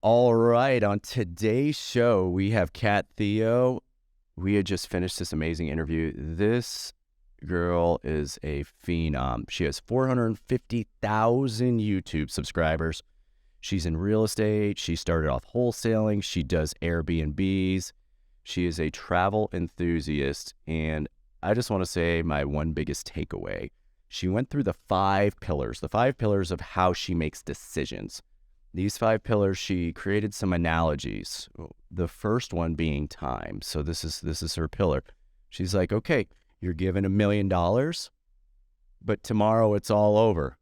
All right, on today's show, we have Katt Theo. We had just finished this amazing interview. This girl is a phenom. She has 450,000 YouTube subscribers. She's in real estate. She started off wholesaling. She does Airbnbs. She is a travel enthusiast. And I just want to say my one biggest takeaway. She went through the five pillars of how she makes decisions. These five pillars, she created some analogies. The first one being time. So this is her pillar. She's like, okay, you're given $1 million, but tomorrow it's all over.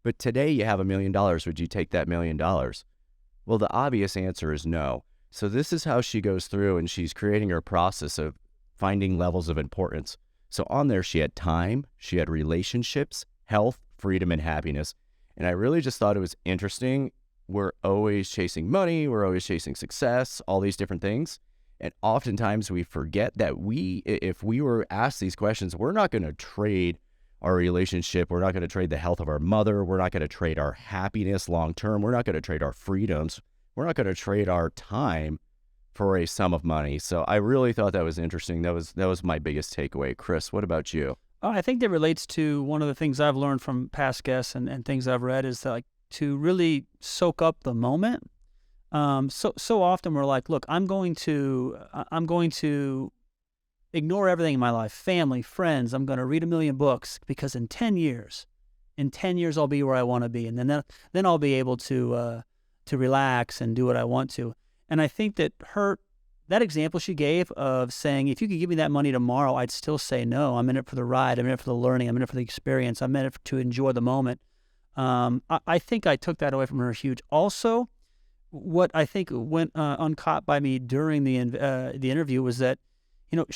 But today you have $1 million. Would you take that $1 million? Well, the obvious answer is no. So this is how she goes through, and she's creating her process of finding levels of importance. So on there, she had time, she had relationships, health, freedom, and happiness. And I really just thought it was interesting. We're always chasing money. We're always chasing success, all these different things. And oftentimes we forget that if we were asked these questions, we're not going to trade our relationship. We're not going to trade the health of our mother. We're not going to trade our happiness long-term. We're not going to trade our freedoms. We're not going to trade our time for a sum of money. So I really thought that was interesting. That was my biggest takeaway. Chris, what about you? I think that relates to one of the things I've learned from past guests and things I've read is that, like, to really soak up the moment. So often we're like, look, I'm going to ignore everything in my life, family, friends. I'm going to read 1 million books because in 10 years I'll be where I want to be, and then I'll be able to relax and do what I want to. And I think that that example she gave of saying, if you could give me that money tomorrow, I'd still say no. I'm in it for the ride. I'm in it for the learning. I'm in it for the experience. I'm in it to enjoy the moment. I think I took that away from her huge. Also, what I think went uncaught by me during the interview was that, it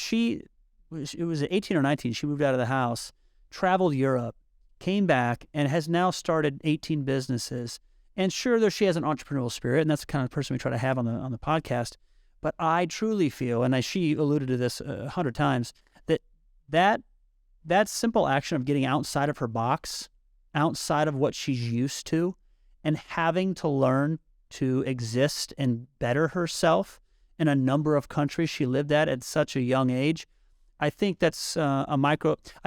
was at 18 or 19. She moved out of the house, traveled Europe, came back, and has now started 18 businesses. And sure, she has an entrepreneurial spirit, and that's the kind of person we try to have on the podcast. But I truly feel, and she alluded to this 100 times, that simple action of getting outside of her box, outside of what she's used to, and having to learn to exist and better herself in a number of countries she lived at such a young age. I think that's I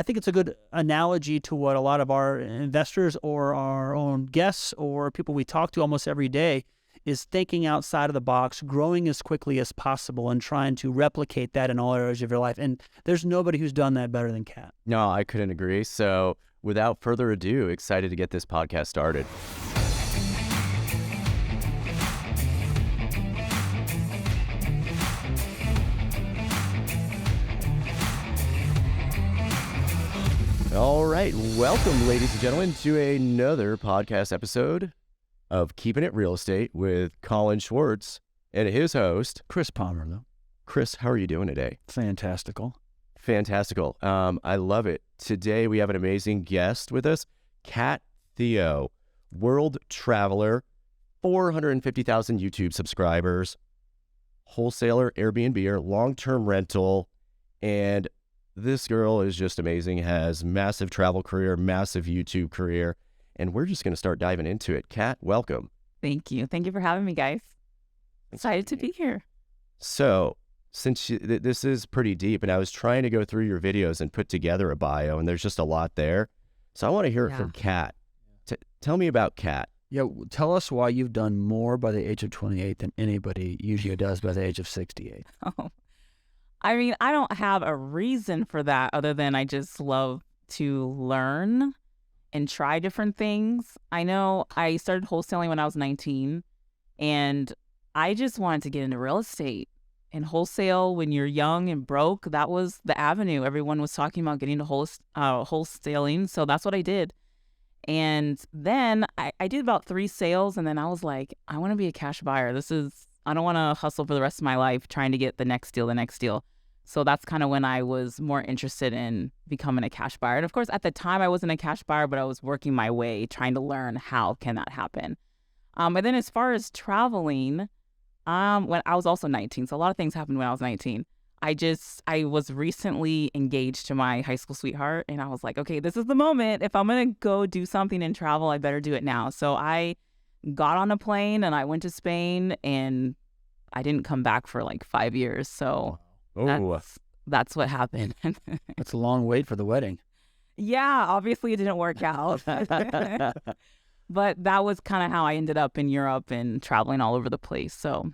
think it's a good analogy to what a lot of our investors or our own guests or people we talk to almost every day is thinking outside of the box, growing as quickly as possible, and trying to replicate that in all areas of your life. And there's nobody who's done that better than Katt. No, I couldn't agree. So without further ado, excited to get this podcast started. All right, welcome, ladies and gentlemen, to another podcast episode of Keeping It Real Estate with Colin Schwartz and his host, Chris Palmer, though. Chris, how are you doing today? Fantastical. I love it. Today we have an amazing guest with us, Katt Theo, world traveler, 450,000 YouTube subscribers, wholesaler, Airbnb, long-term rental, and this girl is just amazing, has massive travel career, massive YouTube career, and we're just going to start diving into it. Katt, welcome. Thank you. Thank you for having me, guys. Excited to be here. So, since this is pretty deep, and I was trying to go through your videos and put together a bio, and there's just a lot there. So I want to hear it from Katt. Tell me about Katt. Yeah, tell us why you've done more by the age of 28 than anybody usually does by the age of 68. Oh, I mean, I don't have a reason for that other than I just love to learn and try different things. I know I started wholesaling when I was 19, and I just wanted to get into real estate. And wholesale, when you're young and broke, that was the avenue. Everyone was talking about getting into wholesaling, so that's what I did. And then I did about 3 sales, and then I was like, I want to be a cash buyer. I don't want to hustle for the rest of my life trying to get the next deal. So that's kind of when I was more interested in becoming a cash buyer. And of course, at the time, I wasn't a cash buyer, but I was working my way, trying to learn how can that happen. And then as far as traveling, when I was also 19, so a lot of things happened when I was 19. I was recently engaged to my high school sweetheart, and I was like, okay, this is the moment. If I'm going to go do something and travel, I better do it now. So I got on a plane and I went to Spain, and I didn't come back for like 5 years. So Oh, that's what happened. That's a long wait for the wedding. Yeah, obviously it didn't work out. But that was kind of how I ended up in Europe and traveling all over the place. So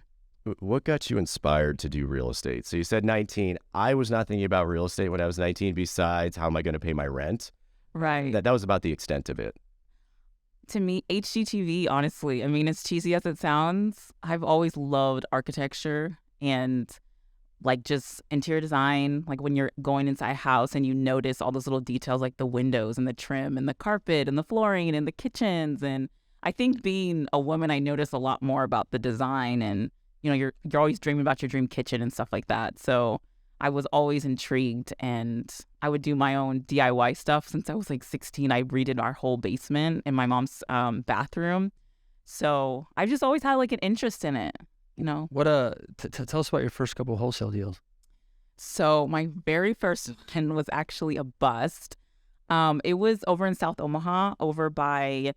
what got you inspired to do real estate? So you said 19. I was not thinking about real estate when I was 19, besides how am I going to pay my rent? right. That was about the extent of it. To me, HGTV, honestly, I mean, as cheesy as it sounds, I've always loved architecture and like just interior design. Like when you're going inside a house and you notice all those little details, like the windows and the trim and the carpet and the flooring and the kitchens. And I think being a woman, I notice a lot more about the design, and you're always dreaming about your dream kitchen and stuff like that. So I was always intrigued, and I would do my own DIY stuff. Since I was like 16, I redid our whole basement in my mom's bathroom. So I just always had like an interest in it, What tell us about your first couple of wholesale deals. So my very first one was actually a bust. It was over in South Omaha, over by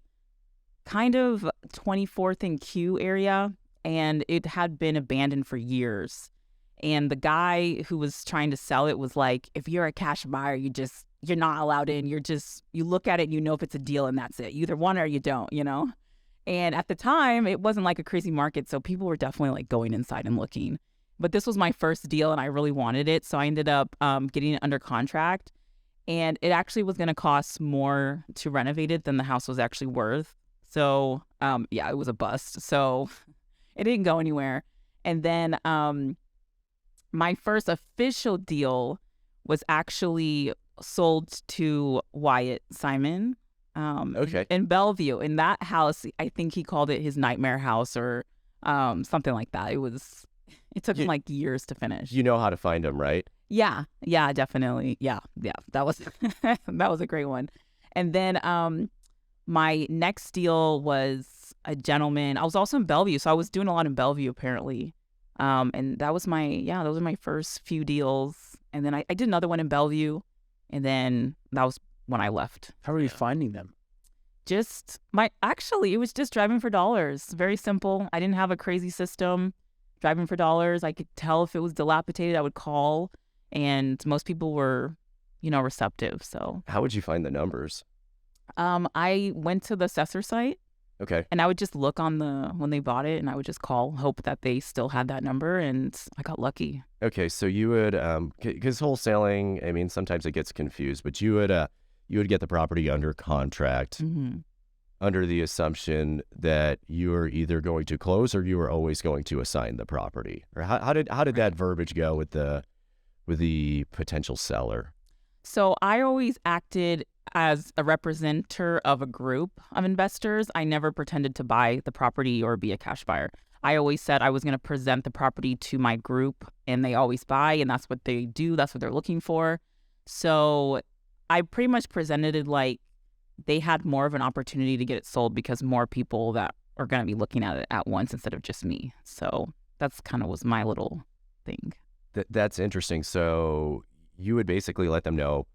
kind of 24th and Q area, and it had been abandoned for years. And the guy who was trying to sell it was like, if you're a cash buyer, you're not allowed in. You look at it and you know if it's a deal, and that's it. You either want it or you don't, And at the time, it wasn't like a crazy market, so people were definitely like going inside and looking. But this was my first deal, and I really wanted it, so I ended up getting it under contract. And it actually was going to cost more to renovate it than the house was actually worth. So yeah, it was a bust. So it didn't go anywhere. And then my first official deal was actually sold to Wyatt Simon. Okay. In Bellevue. In that house, I think he called it his nightmare house or something like that. It took him like years to finish. You know how to find them, right? Yeah, definitely. Yeah. That was that was a great one. And then my next deal was a gentleman. I was also in Bellevue, so I was doing a lot in Bellevue apparently. And those were my first few deals. And then I did another one in Bellevue, and then that was when I left. How are you finding them? It was just driving for dollars. Very simple. I didn't have a crazy system. Driving for dollars. I could tell if it was dilapidated, I would call, and most people were, receptive. So How would you find the numbers? I went to the assessor site, Okay. and I would just look when they bought it, and I would just call, hope that they still had that number, and I got lucky. Okay, so you would, because wholesaling, I mean, sometimes it gets confused, but you would get the property under contract Mm-hmm. under the assumption that you are either going to close or you are always going to assign the property. Or how did that verbiage go with the potential seller? So I always acted as a representative of a group of investors. I never pretended to buy the property or be a cash buyer. I always said I was going to present the property to my group, and they always buy, and that's what they do. That's what they're looking for. So I pretty much presented it like they had more of an opportunity to get it sold because more people that are going to be looking at it at once instead of just me. So that's kind of was my little thing. That's interesting. So you would basically let them know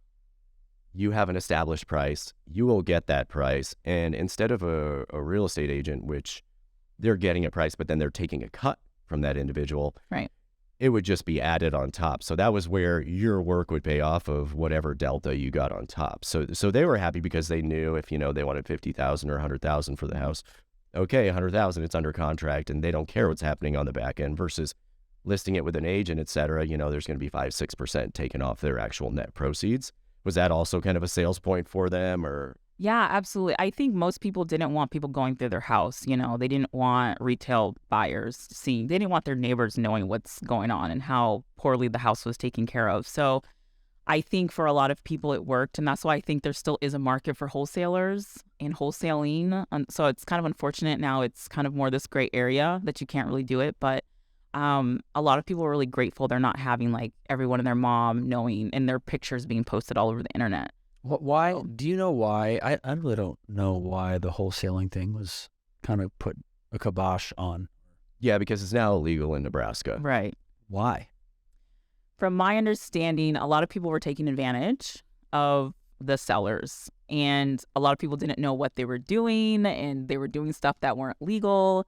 you have an established price, you will get that price, and instead of a real estate agent, which they're getting a price, but then they're taking a cut from that individual, Right. it would just be added on top. So that was where your work would pay off of whatever delta you got on top. So they were happy because they knew if, they wanted $50,000 or $100,000 for the house, okay, $100,000, it's under contract, and they don't care what's happening on the back end versus listing it with an agent, et cetera. There's going to be 5-6% taken off their actual net proceeds. Was that also kind of a sales point for them, or? Yeah, absolutely. I think most people didn't want people going through their house. They didn't want retail buyers seeing, they didn't want their neighbors knowing what's going on and how poorly the house was taken care of. So I think for a lot of people it worked. And that's why I think there still is a market for wholesalers and wholesaling. So it's kind of unfortunate now. It's kind of more this gray area that you can't really do it. But a lot of people are really grateful they're not having like everyone and their mom knowing and their pictures being posted all over the internet. Why? Do you know why? I really don't know why the wholesaling thing was kind of put a kibosh on. Yeah, because it's now illegal in Nebraska. Right. Why? From my understanding, a lot of people were taking advantage of the sellers. And a lot of people didn't know what they were doing, and they were doing stuff that weren't legal.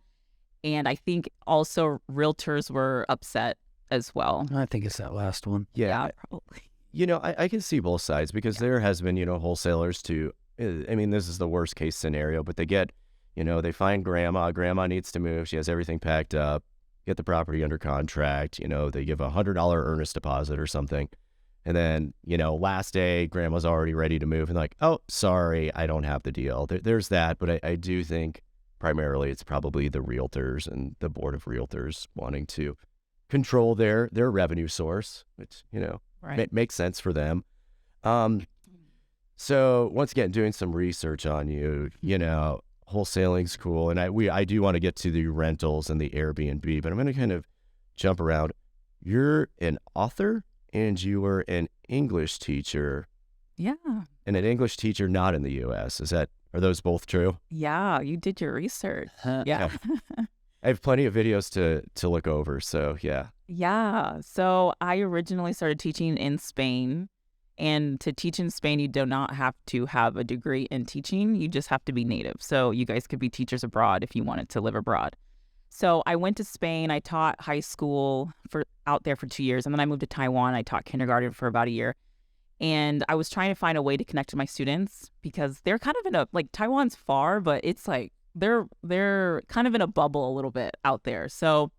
And I think also realtors were upset as well. I think it's that last one. Yeah. Probably. I can see both sides because there has been, wholesalers too. I mean, this is the worst case scenario, but they get, they find grandma needs to move. She has everything packed up, get the property under contract. They give $100 earnest deposit or something. And then, last day, grandma's already ready to move and like, oh, sorry, I don't have the deal. There's that. But I do think primarily it's probably the realtors and the board of realtors wanting to control their revenue source, which, Right. makes sense for them. So once again, doing some research on you, wholesaling's cool. And I do want to get to the rentals and the Airbnb, but I'm going to kind of jump around. You're an author and you were an English teacher. Yeah. And an English teacher not in the U.S. Are those both true? Yeah. You did your research. Yeah. I have plenty of videos to look over. So yeah. Yeah. So I originally started teaching in Spain. And to teach in Spain, you do not have to have a degree in teaching. You just have to be native. So you guys could be teachers abroad if you wanted to live abroad. So I went to Spain. I taught high school out there for 2 years. And then I moved to Taiwan. I taught kindergarten for about a year. And I was trying to find a way to connect to my students because they're kind of Taiwan's far, but it's like they're kind of in a bubble a little bit out there. So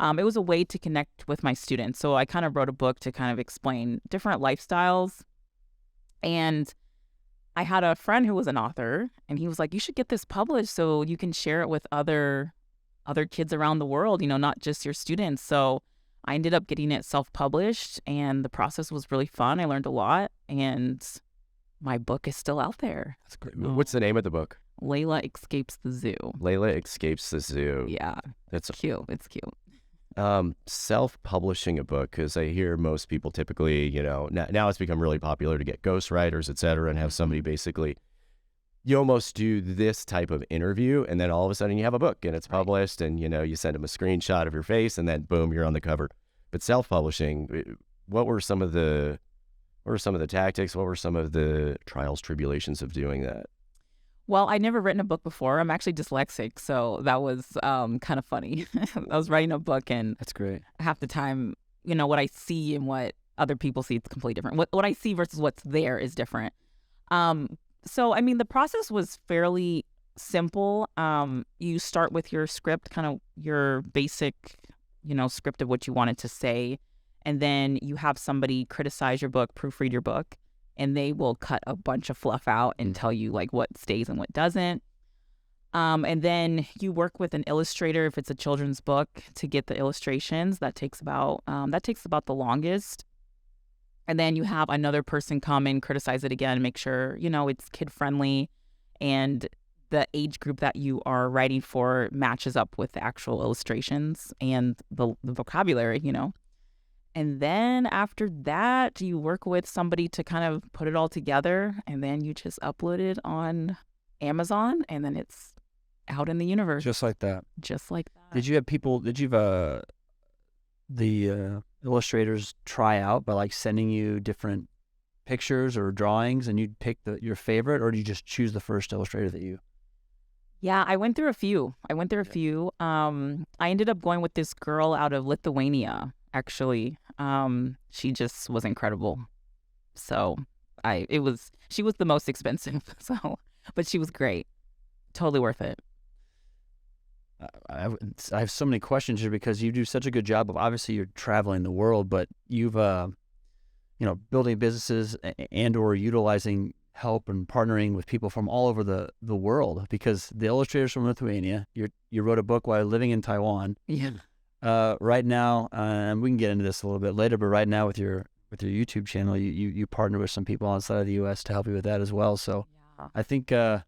it was a way to connect with my students. So I kind of wrote a book to kind of explain different lifestyles. And I had a friend who was an author, and he was like, you should get this published so you can share it with other kids around the world, not just your students. So I ended up getting it self-published, and the process was really fun. I learned a lot, and my book is still out there. That's great. What's the name of the book? Layla Escapes the Zoo. Layla Escapes the Zoo. Yeah. That's cute. It's cute. Self-publishing a book, because I hear most people typically, now it's become really popular to get ghostwriters, et cetera, and have somebody basically, you almost do this type of interview, and then all of a sudden you have a book and it's published, and, you send them a screenshot of your face, and then boom, you're on the cover. But self-publishing, what were some of the tactics? What were some of the trials, tribulations of doing that? Well, I'd never written a book before. I'm actually dyslexic, so that was kind of funny. I was writing a book, and That's great. half the time, what I see and what other people see, it's completely different. What I see versus what's there is different. So, I mean, the process was fairly simple. You start with your script, kind of your basic, script of what you wanted to say, and then you have somebody criticize your book, proofread your book. And they will cut a bunch of fluff out and tell you what stays and what doesn't. And then you work with an illustrator if it's a children's book to get the illustrations. That takes about the longest. And then you have another person come and criticize it again, make sure it's kid friendly, and the age group that you are writing for matches up with the actual illustrations and the vocabulary. And then after that, you work with somebody to kind of put it all together, and then you just upload it on Amazon, and then it's out in the universe. Just like that. Just like that. Did you have the illustrators try out by sending you different pictures or drawings, and you'd pick your favorite, or do you just choose the first illustrator that you? Yeah, I went through a few. I ended up going with this girl out of Lithuania. Actually, she just was incredible. So she was the most expensive. So, but she was great. Totally worth it. I have so many questions here because you do such a good job of, obviously you're traveling the world, but you've, building businesses and or utilizing help and partnering with people from all over the world, because the illustrators from Lithuania, you wrote a book while living in Taiwan. Yeah. Right now, and we can get into this a little bit later, but right now with your YouTube channel, you partner with some people outside of the U.S. to help you with that as well. So Yeah.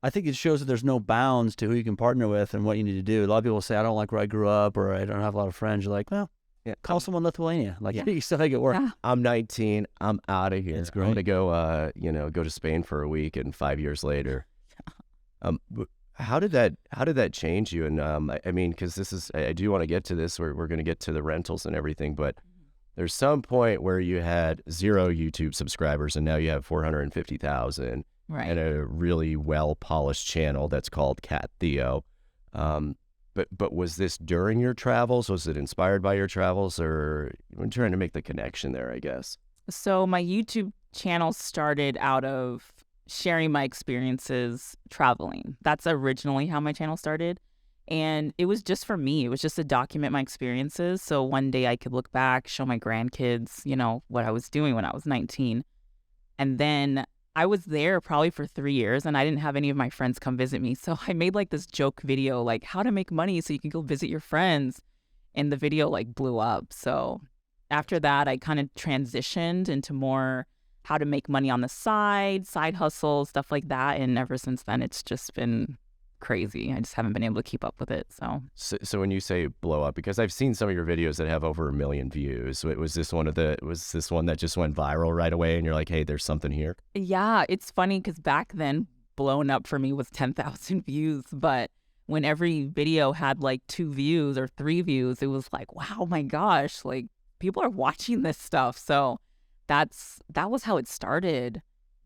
I think it shows that there's no bounds to who you can partner with and what you need to do. A lot of people say, I don't like where I grew up, or I don't have a lot of friends. You're like, well, Yeah. call someone in Lithuania. Yeah. You still make it work. Yeah. I'm 19. I'm out of here. That's I'm great. gonna go, go to Spain for a week, and 5 years later. How did that change you? And I mean, because I do want to get to this. We're going to get to the rentals and everything, but there's some point where you had 0 YouTube subscribers and now you have 450,000 Right. and a really well-polished channel that's called Katt Theo. But was this during your travels? Was it inspired by your travels? Or I'm trying to make the connection there, I guess. So my YouTube channel started out of sharing my experiences traveling. That's originally how my channel started. And it was just for me. It was just to document my experiences. So one day I could look back, show my grandkids, what I was doing when I was 19. And then I was there probably for 3 years and I didn't have any of my friends come visit me. So I made like this joke video, like how to make money so you can go visit your friends. And the video like blew up. So after that, I kind of transitioned into more how to make money on the side hustles, stuff like that. And ever since then, it's just been crazy. I just haven't been able to keep up with it. So when you say blow up, because I've seen some of your videos that have over 1 million views. Was this one that just went viral right away and you're like, hey, there's something here? Yeah, it's funny because back then blown up for me was 10,000 views. But when every video had like 2 views or 3 views, it was like, wow, my gosh, like people are watching this stuff. So that was how it started.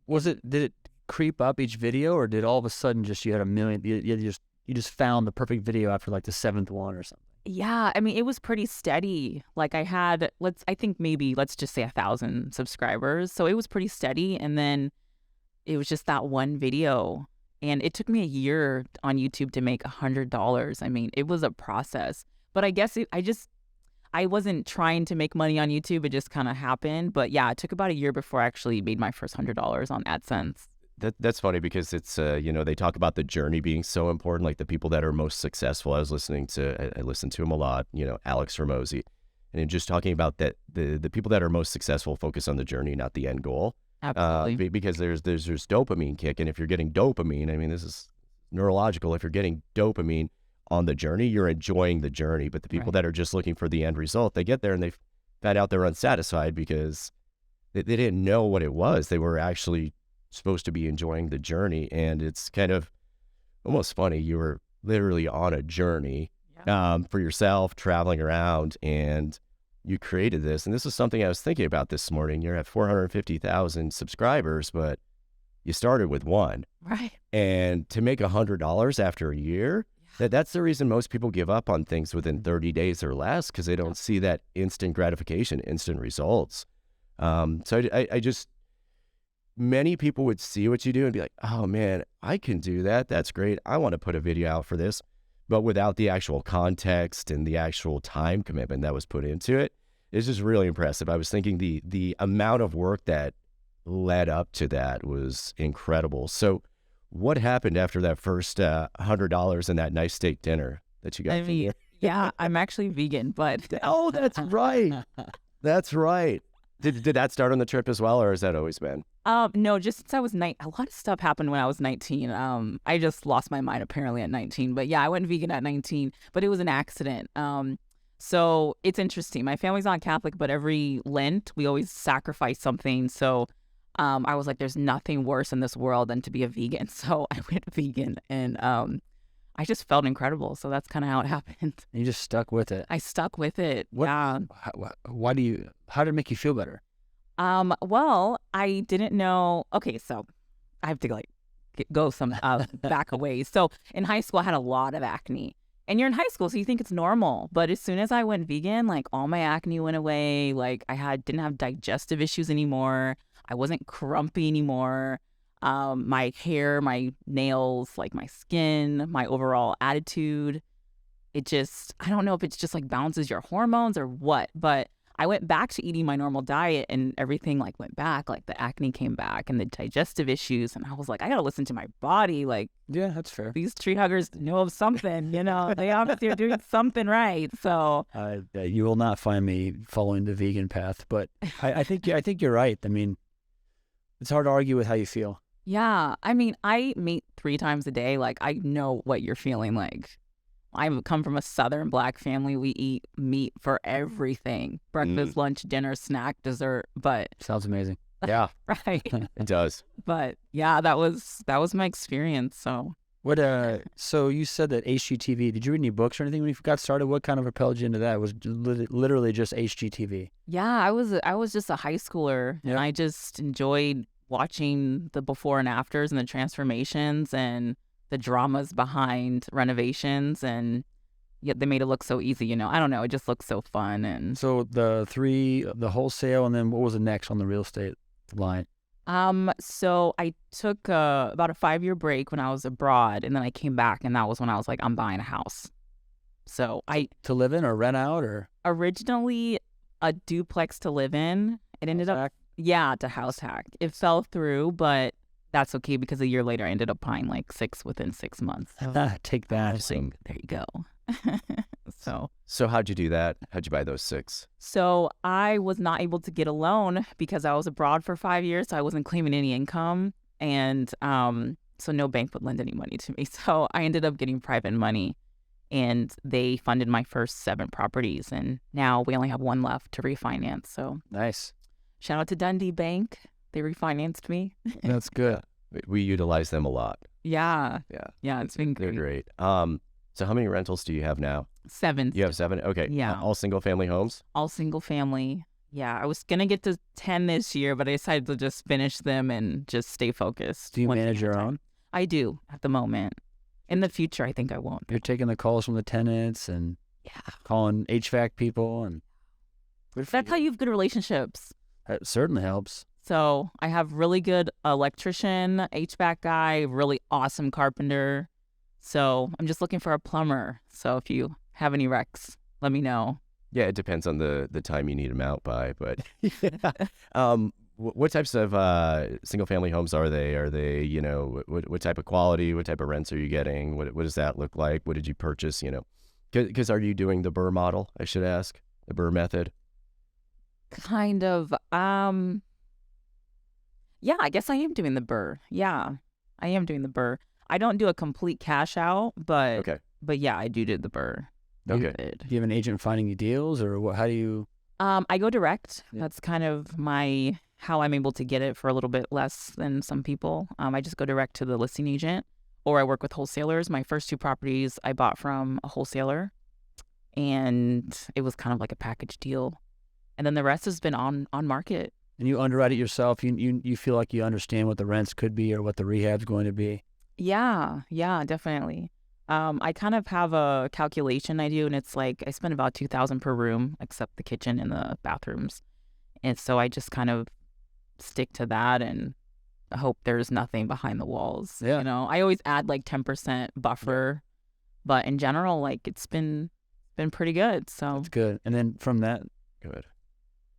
Did it creep up each video, or did all of a sudden just you had 1 million? You just found the perfect video after like the 7th one or something? Yeah, I mean, it was pretty steady. Like I had, let's just say 1,000 subscribers. So it was pretty steady. And then it was just that one video. And it took me a year on YouTube to make $100. I mean, it was a process. But I guess I wasn't trying to make money on YouTube. It just kind of happened. But yeah, it took about a year before I actually made my first $100 on AdSense. That's funny because it's, they talk about the journey being so important, like the people that are most successful. I listen to him a lot, Alex Ramosi, and just talking about that the people that are most successful focus on the journey, not the end goal. Absolutely. Because there's dopamine kick. And if you're getting dopamine, I mean, this is neurological. If you're getting dopamine on the journey, you're enjoying the journey. But the people that are just looking for the end result, they get there and they find out they're unsatisfied because they didn't know what it was. They were actually supposed to be enjoying the journey. And it's kind of almost funny. You were literally on a journey for yourself, traveling around, and you created this. And this is something I was thinking about this morning. You're at 450,000 subscribers, but you started with 1. Right. And to make $100 after a year, that's the reason most people give up on things within 30 days or less, because they don't see that instant gratification, instant results. So I just, many people would see what you do and be like, oh man, I can do that. That's great. I want to put a video out for this. But without the actual context and the actual time commitment that was put into it, it's just really impressive. I was thinking the amount of work that led up to that was incredible. So what happened after that first $100 and that nice steak dinner that you got? I mean, yeah, I'm actually vegan, but oh, that's right. That's right. Did that start on the trip as well, or has that always been? No, just since I was a lot of stuff happened when I was 19. I just lost my mind apparently at 19. But yeah, I went vegan at 19, but it was an accident. So it's interesting. My family's not Catholic, but every Lent we always sacrifice something. So I was like, there's nothing worse in this world than to be a vegan. So I went vegan, and I just felt incredible. So that's kind of how it happened. You just stuck with it. I stuck with it. Yeah. How did it make you feel better? Well, I didn't know. Okay, so I have to go some back a ways. So in high school, I had a lot of acne. And you're in high school, so you think it's normal. But as soon as I went vegan, like all my acne went away. Like I didn't have digestive issues anymore. I wasn't crumpy anymore. My hair, my nails, like my skin, my overall attitude. I don't know if it's just like balances your hormones or what, but I went back to eating my normal diet and everything like went back, like the acne came back and the digestive issues. And I was like, I got to listen to my body. Like, yeah, that's fair. These tree huggers know of something, they obviously are doing something right. So you will not find me following the vegan path, but I think you're right. I mean, it's hard to argue with how you feel. Yeah. I mean, I meet 3 times a day. Like, I know what you're feeling like. I come from a Southern Black family. We eat meat for everything. Breakfast, lunch, dinner, snack, dessert. But sounds amazing. Yeah. Right. It does. But yeah, that was my experience. So What so you said that HGTV, did you read any books or anything when you got started? What kind of propelled you into that? It was literally just HGTV. Yeah, I was just a high schooler, Yeah. and I just enjoyed watching the before and afters and the transformations and the dramas behind renovations, and yet they made it look so easy. You know, I don't know, it just looks so fun. And So the wholesale, and then what was the next on the real estate line? so I took about a 5-year break when I was abroad, and then I came back, and that was when I was like, I'm buying a house. So I To live in or rent out or originally a duplex to live in. It ended up, yeah, to house hack. It fell through, but that's okay because a year later I ended up buying like 6 within 6 months. So take that. like, there you go. So how'd you do that? How'd you buy those 6? So I was not able to get a loan because I was abroad for 5 years, so I wasn't claiming any income, and so no bank would lend any money to me. So I ended up getting private money, and they funded my first 7 properties, and now we only have 1 left to refinance. So Nice. shout out to Dundee Bank. They refinanced me. That's good. We utilize them a lot. Yeah. Yeah. Yeah, it's been They're great. great. So how many rentals do you have now? 7. You have 7? Okay. Yeah. All single family homes? All single family. Yeah, I was going to get to 10 this year, but I decided to just finish them and just stay focused. Do you one thing manage at a your time. own? I do at the moment. In the future, I think I won't. You're taking the calls from the tenants and Yeah. calling HVAC people, and That's how you have good relationships. that certainly helps. So I have really good electrician, HVAC guy, really awesome carpenter. So I'm just looking for a plumber. So if you have any recs, let me know. Yeah, it depends on the time you need them out by, but what types of single family homes are they? Are they, what type of quality, what type of rents are you getting? What does that look like? What did you purchase, Because are you doing the Burr model, I should ask, the Burr method? Kind of. Yeah, I guess I am doing the Burr. Yeah, I am doing the Burr. I don't do a complete cash out, but Okay. but yeah, I do the Burr. Okay. Do you have an agent finding you deals, or what? How do you? I go direct. Yeah. That's kind of how I'm able to get it for a little bit less than some people. I just go direct to the listing agent, or I work with wholesalers. My first 2 properties I bought from a wholesaler, and it was kind of like a package deal. And then the rest has been on market. And you underwrite it yourself. You feel like you understand what the rents could be or what the rehab's going to be. Yeah, definitely. I kind of have a calculation I do, and it's like I spend about $2,000 per room, except the kitchen and the bathrooms. And so I just kind of stick to that and hope there's nothing behind the walls. Yeah. I always add like 10% buffer, but in general, like it's been pretty good. So That's good. And then from that, Good.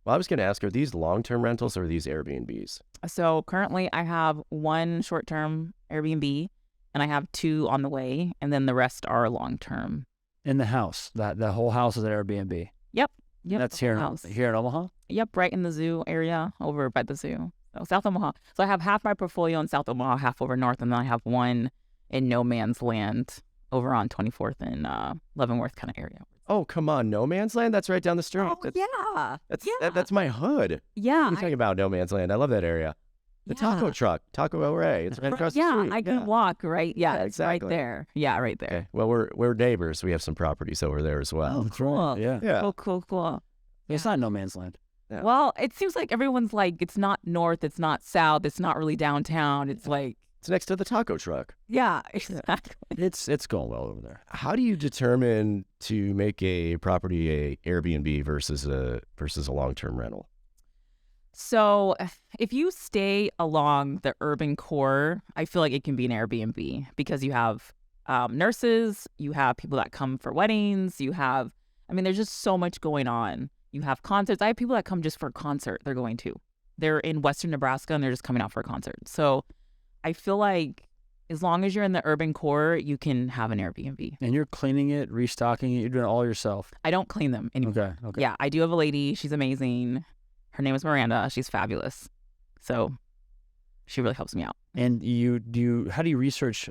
Well, I was going to ask, are these long-term rentals or are these Airbnbs? So currently I have 1 short-term Airbnb, and I have 2 on the way, and then the rest are long-term. in the house, the whole house is an Airbnb. Yep. That's the here whole in, house. here in Omaha? Yep, right in the zoo area, over by the zoo. So South Omaha. So I have half my portfolio in South Omaha, half over north, and then I have 1 in no man's land over on 24th and Leavenworth kind of area. Oh, come on. No Man's Land? That's right down the street. yeah. That's my hood. Yeah. What are you talking about, No Man's Land? I love that area. The taco truck, Taco El Rey. It's right across the street. I can walk, right? Yeah, Yeah, it's right exactly. there. Yeah, right there. Okay. Well, we're neighbors. We have some properties over there as well. Oh, That's cool. right. Yeah. Yeah. Cool. It's not no man's land. Yeah. Well, it seems like everyone's like, it's not north, it's not south, it's not really downtown. It's like, It's next to the taco truck. yeah, exactly. It's going well over there. How do you determine to make a property a Airbnb versus a long-term rental? So if you stay along the urban core, I feel like it can be an Airbnb because you have nurses, you have people that come for weddings, there's just so much going on. You have concerts. I have people that come just for a concert they're going to. They're in Western Nebraska and they're just coming out for a concert. So I feel like as long as you're in the urban core, you can have an Airbnb. And you're cleaning it, restocking it, you're doing it all yourself. I don't clean them anymore. Okay. Yeah, I do have a lady. She's amazing. Her name is Miranda. She's fabulous. So she really helps me out. And how do you research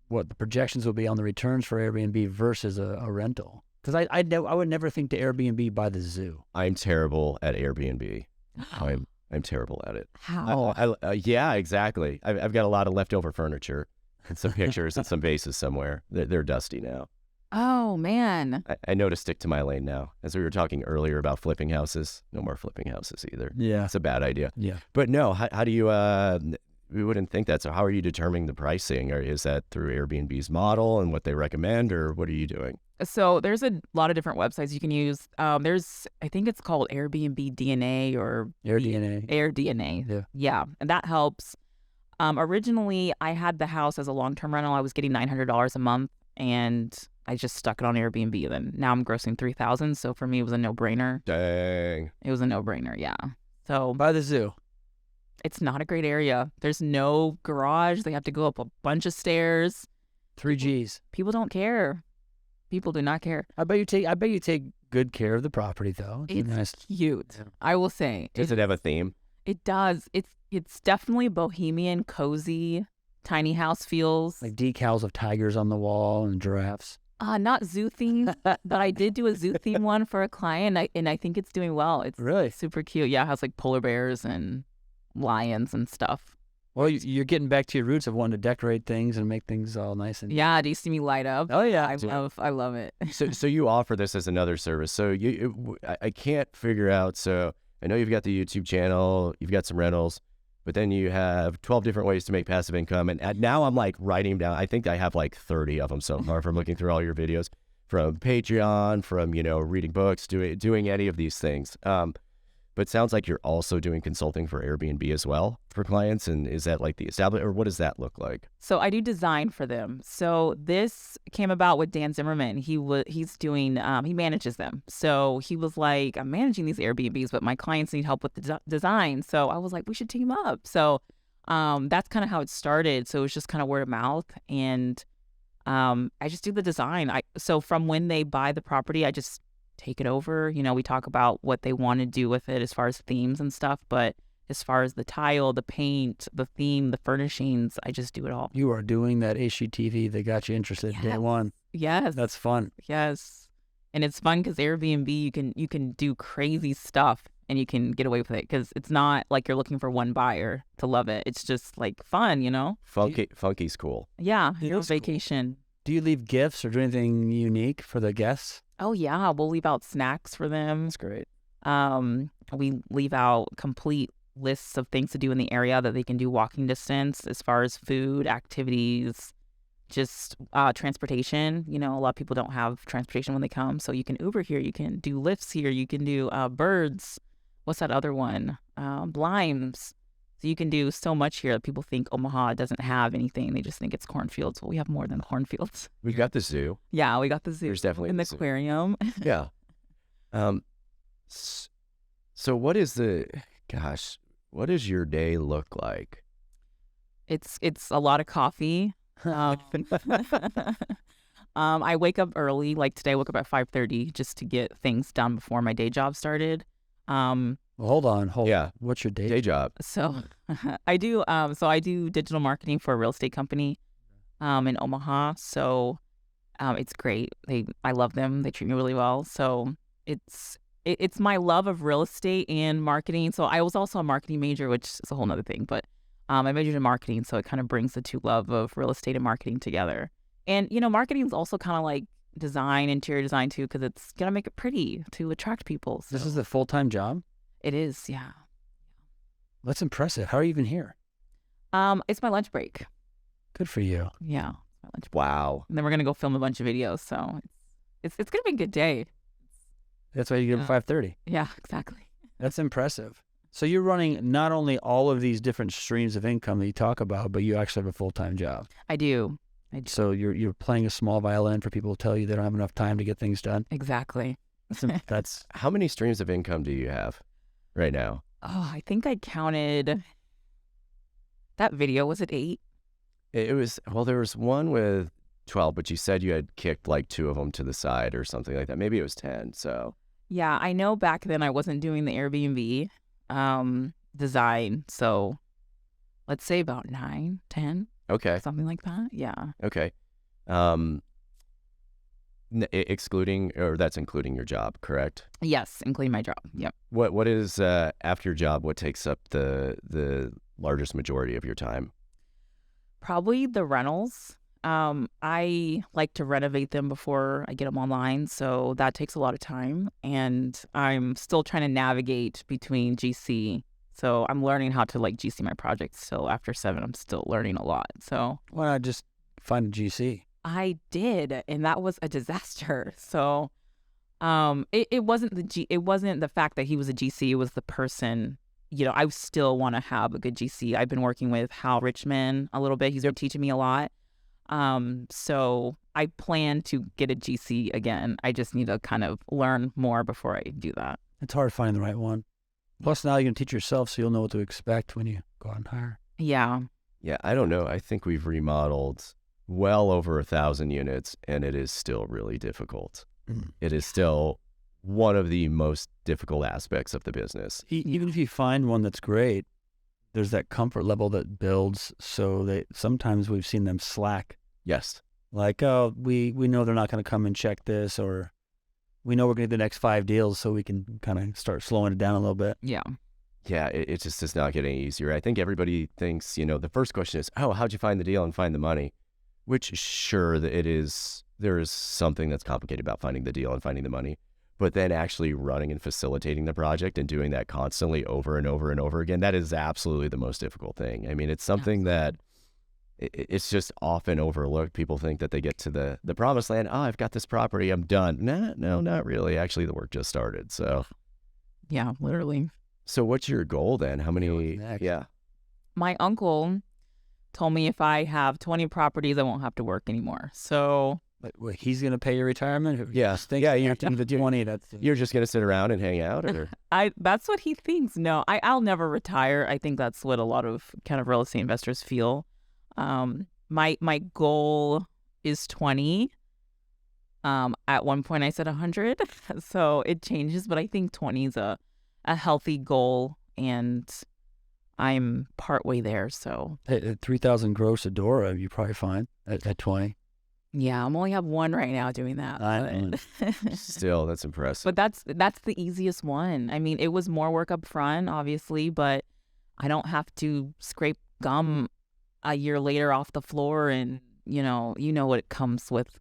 what the projections will be on the returns for Airbnb versus a rental? Because I would never think to Airbnb by the zoo. I'm terrible at Airbnb. I'm terrible at it. How? Yeah, exactly. I've got a lot of leftover furniture. and some pictures and some vases somewhere. They're dusty now. Oh man. I know to stick to my lane now. As we were talking earlier about flipping houses, no more flipping houses either. Yeah. It's a bad idea. Yeah. But no, how do you, we wouldn't think that. So how are you determining the pricing? Or is that through Airbnb's model and what they recommend, or what are you doing? So there's a lot of different websites you can use. There's, I think it's called Airbnb DNA or Air DNA. Air DNA. Yeah. Yeah, and that helps. Originally, I had the house as a long-term rental. I was getting $900 a month, and I just stuck it on Airbnb. Then now I'm grossing $3,000. So for me, it was a no-brainer. Dang. It was a no-brainer. Yeah. So By the zoo. it's not a great area. There's no garage. They have to go up a bunch of stairs. 3 Gs. People don't care. People do not care. I bet you take good care of the property though. It's nice. cute. Yeah. I will say. Does it have a theme? It does. It's definitely bohemian, cozy, tiny house feels. Like decals of tigers on the wall and giraffes. Not zoo themed, but I did do a zoo theme one for a client, and I think it's doing well. It's Really? super cute. Yeah, it has like polar bears and lions and stuff. Well, you're getting back to your roots of wanting to decorate things and make things all nice and. Yeah, do you see me light up? Oh yeah. I love it. So you offer this as another service. So I can't figure out. So I know you've got the YouTube channel, you've got some rentals, but then you have 12 different ways to make passive income. And now I'm like writing them down. I think I have like 30 of them so far from looking through all your videos, from Patreon, from, reading books, doing any of these things. But it sounds like you're also doing consulting for Airbnb as well for clients. And is that like the established, or what does that look like? So I do design for them. So this came about with Dan Zimmerman. He's doing he manages them. So he was like, I'm managing these Airbnbs, but my clients need help with the design. So I was like, we should team up. So that's kind of how it started. So it was just kind of word of mouth, and I just do the design. So from when they buy the property, I just take it over. We talk about what they want to do with it as far as themes and stuff, but as far as the tile, the paint, the theme, the furnishings, I just do it all. You are doing that HGTV that got you interested day one. Yes. That's fun. Yes. And it's fun because Airbnb, you can do crazy stuff and you can get away with it because it's not like you're looking for one buyer to love it. It's just like fun, Funky's cool. Yeah. It Your is cool. vacation. Do you leave gifts or do anything unique for the guests? Oh, yeah. We'll leave out snacks for them. That's great. We leave out complete lists of things to do in the area that they can do walking distance as far as food, activities, just transportation. A lot of people don't have transportation when they come. So you can Uber here. You can do lifts here. You can do birds. What's that other one? Limes. So you can do so much here that people think Omaha doesn't have anything. They just think it's cornfields. Well, we have more than cornfields. We've got the zoo. Yeah, we got the zoo. There's definitely and the the zoo. aquarium. Yeah. So what is what does your day look like? It's a lot of coffee. I wake up early. Like today, I woke up at 5:30 just to get things done before my day job started. Well, hold on. Yeah. What's your Day job. So I do. So I do digital marketing for a real estate company, in Omaha. So, it's great. I love them. They treat me really well. So it's my love of real estate and marketing. So I was also a marketing major, which is a whole nother thing. But I majored in marketing, so it kind of brings the two love of real estate and marketing together. And marketing is also kind of like design, interior design too, because it's gonna make it pretty to attract people. So This is a full-time job? it is, yeah. That's impressive. How are you even here? It's my lunch break. Good for you. Yeah, my lunch break. Wow. And then we're gonna go film a bunch of videos. So it's gonna be a good day. That's why you get up at 5:30. Yeah, exactly. That's impressive. So you're running not only all of these different streams of income that you talk about, but you actually have a full-time job. I do. So you're playing a small violin for people who tell you they don't have enough time to get things done. Exactly. That's How many streams of income do you have right now? Oh, I think I counted. That video, was it 8? It was, there was one with 12, but you said you had kicked like 2 of them to the side or something like that. Maybe it was 10. So Yeah, I know back then I wasn't doing the Airbnb design. So let's say about 9, 10, okay. something like that. Yeah. Okay. Excluding, or that's including your job, correct? Yes, including my job. Yep. What is after your job? What takes up the largest majority of your time? Probably the rentals. I like to renovate them before I get them online, so that takes a lot of time. And I'm still trying to navigate between GC. So I'm learning how to like GC my projects. So after 7, I'm still learning a lot. So Why not just find a GC? I did, and that was a disaster. So it wasn't it wasn't the fact that he was a GC, it was the person. I still want to have a good GC. I've been working with Hal Richmond a little bit. He's been teaching me a lot. So I plan to get a GC again. I just need to kind of learn more before I do that. It's hard finding the right one. Plus, now you can teach yourself, so you'll know what to expect when you go out and hire. Yeah. Yeah, I don't know. I think we've remodeled well over 1,000 units, and it is still really difficult. It is still one of the most difficult aspects of the business. Even if you find one that's great, there's that comfort level that builds, so that sometimes we've seen them slack. Yes. Like, oh, we know they're not going to come and check this, or we know we're going to get the next 5 deals, so we can kind of start slowing it down a little bit. Yeah. Yeah, it just does not get any easier. I think everybody thinks, the first question is, oh, how'd you find the deal and find the money? Which, sure, there is something that's complicated about finding the deal and finding the money. But then actually running and facilitating the project and doing that constantly over and over and over again, that is absolutely the most difficult thing. I mean, it's something that it's just often overlooked. People think that they get to the promised land. Oh, I've got this property. I'm done. No, not really. Actually, the work just started. So, Yeah, literally. so what's your goal then? How many? what's next? Yeah. My uncle told me if I have 20 properties, I won't have to work anymore. So But wait, he's going to pay your retirement? Yeah. Yeah, you're the 20. You're just going to sit around and hang out? Or? that's what he thinks. No, I'll never retire. I think that's what a lot of kind of real estate investors feel. My goal is 20. At one point I said 100, so it changes, but I think 20 is a healthy goal, and I'm partway there. So At 3,000 gross a door, you probably fine at 20. yeah, I'm only have one right now doing that. Still, that's impressive. But that's the easiest one. I mean, it was more work up front, obviously, but I don't have to scrape gum a year later off the floor, and you know what it comes with,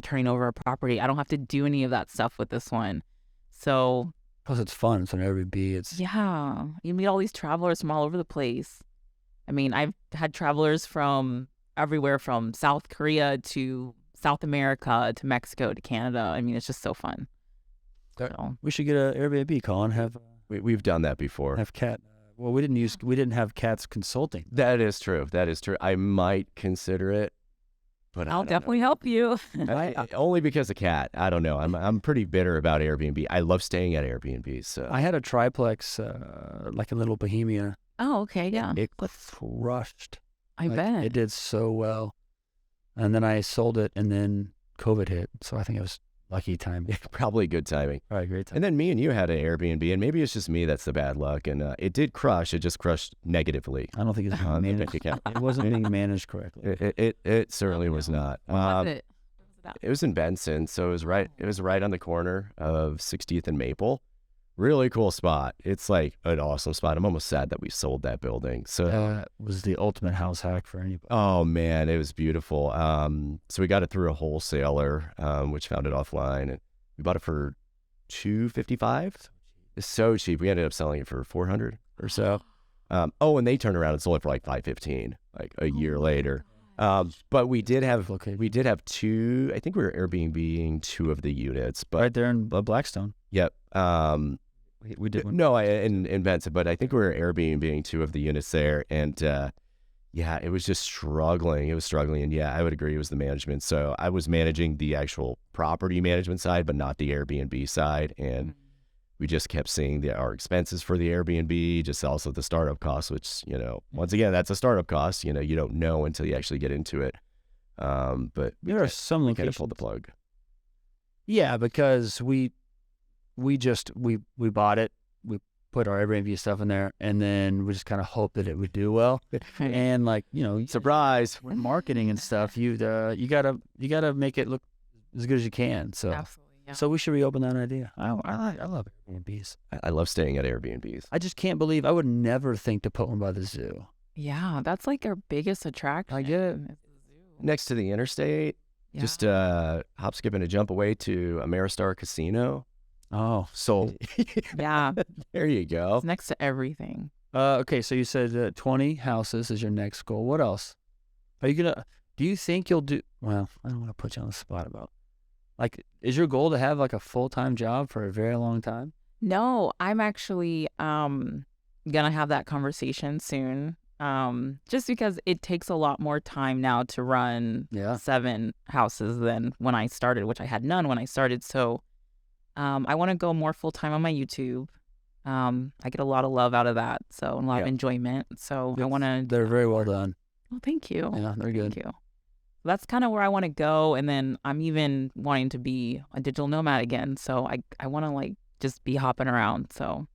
turning over a property. I don't have to do any of that stuff with this one. So Plus, it's fun. It's an Airbnb. yeah, you meet all these travelers from all over the place. I mean, I've had travelers from everywhere from South Korea to South America to Mexico to Canada. I mean, it's just so fun. So, We should get an Airbnb, Colin. Have We've done that before. Katt. Well, we didn't have Katt's consulting. That is true. I might consider it, but I'll definitely help you. only because of Katt. I don't know. I'm pretty bitter about Airbnb. I love staying at Airbnb. So I had a triplex, like a little Bohemia. Oh, okay, yeah. It crushed. I bet. It did so well. And then I sold it, and then COVID hit. So I think it was lucky timing. probably good timing. All right, great time. And then me and you had an Airbnb, and maybe it's just me that's the bad luck. And it did crush. It just crushed negatively I don't think it's on the being bank managed. account. It wasn't being managed correctly. It certainly was no. not. What was it? It was in Benson, so it was right on the corner of 60th and Maple. Really cool spot. It's like an awesome spot. I'm almost sad that we sold that building. So That was the ultimate house hack for anybody. oh man, it was beautiful. So we got it through a wholesaler, which found it offline, and we bought it for $255. It's so cheap. We ended up selling it for $400 or so. And they turned around and sold it for like $515, like a year later. But we did have two. I think we were Airbnb-ing 2 of the units, but Right there in Blackstone. yep. We did one. No, in Benson, but I think we were Airbnb-ing 2 of the units there, and yeah, it was just struggling. It was struggling, and yeah, I would agree it was the management. So I was managing the actual property management side, but not the Airbnb side, and we just kept seeing our expenses for the Airbnb, just also the startup costs, which once again, that's a startup cost. You don't know until you actually get into it. But There are some kind of locations. pulled the plug. Yeah, because we bought it, we put our Airbnb stuff in there, and then we just kind of hoped that it would do well. And Surprise! with marketing and stuff, you gotta make it look as good as you can. So Absolutely. Yeah. so we should reopen that idea. I love Airbnbs. I love staying at Airbnbs. I just can't believe I would never think to put one by the zoo. Yeah, that's like our biggest attraction. I get it. is the zoo. Next to the interstate, Yeah. just hop, skip, and a jump away to Ameristar Casino. Oh, So Yeah, there you go. it's next to everything. okay. So you said 20 houses is your next goal. What else? Are you gonna? Do you think you'll do? Well, I don't want to put you on the spot about. Like, is your goal to have like a full-time job for a very long time? No, I'm actually gonna have that conversation soon. Just because it takes a lot more time now to run Yeah. 7 houses than when I started, which I had none when I started. So I want to go more full time on my YouTube. I get a lot of love out of that, so and a lot of Yeah. enjoyment. So I want to. They're very well done. Oh, thank you. Yeah, they're good. Thank you. That's kind of where I want to go, and then I'm even wanting to be a digital nomad again. So I want to like just be hopping around. So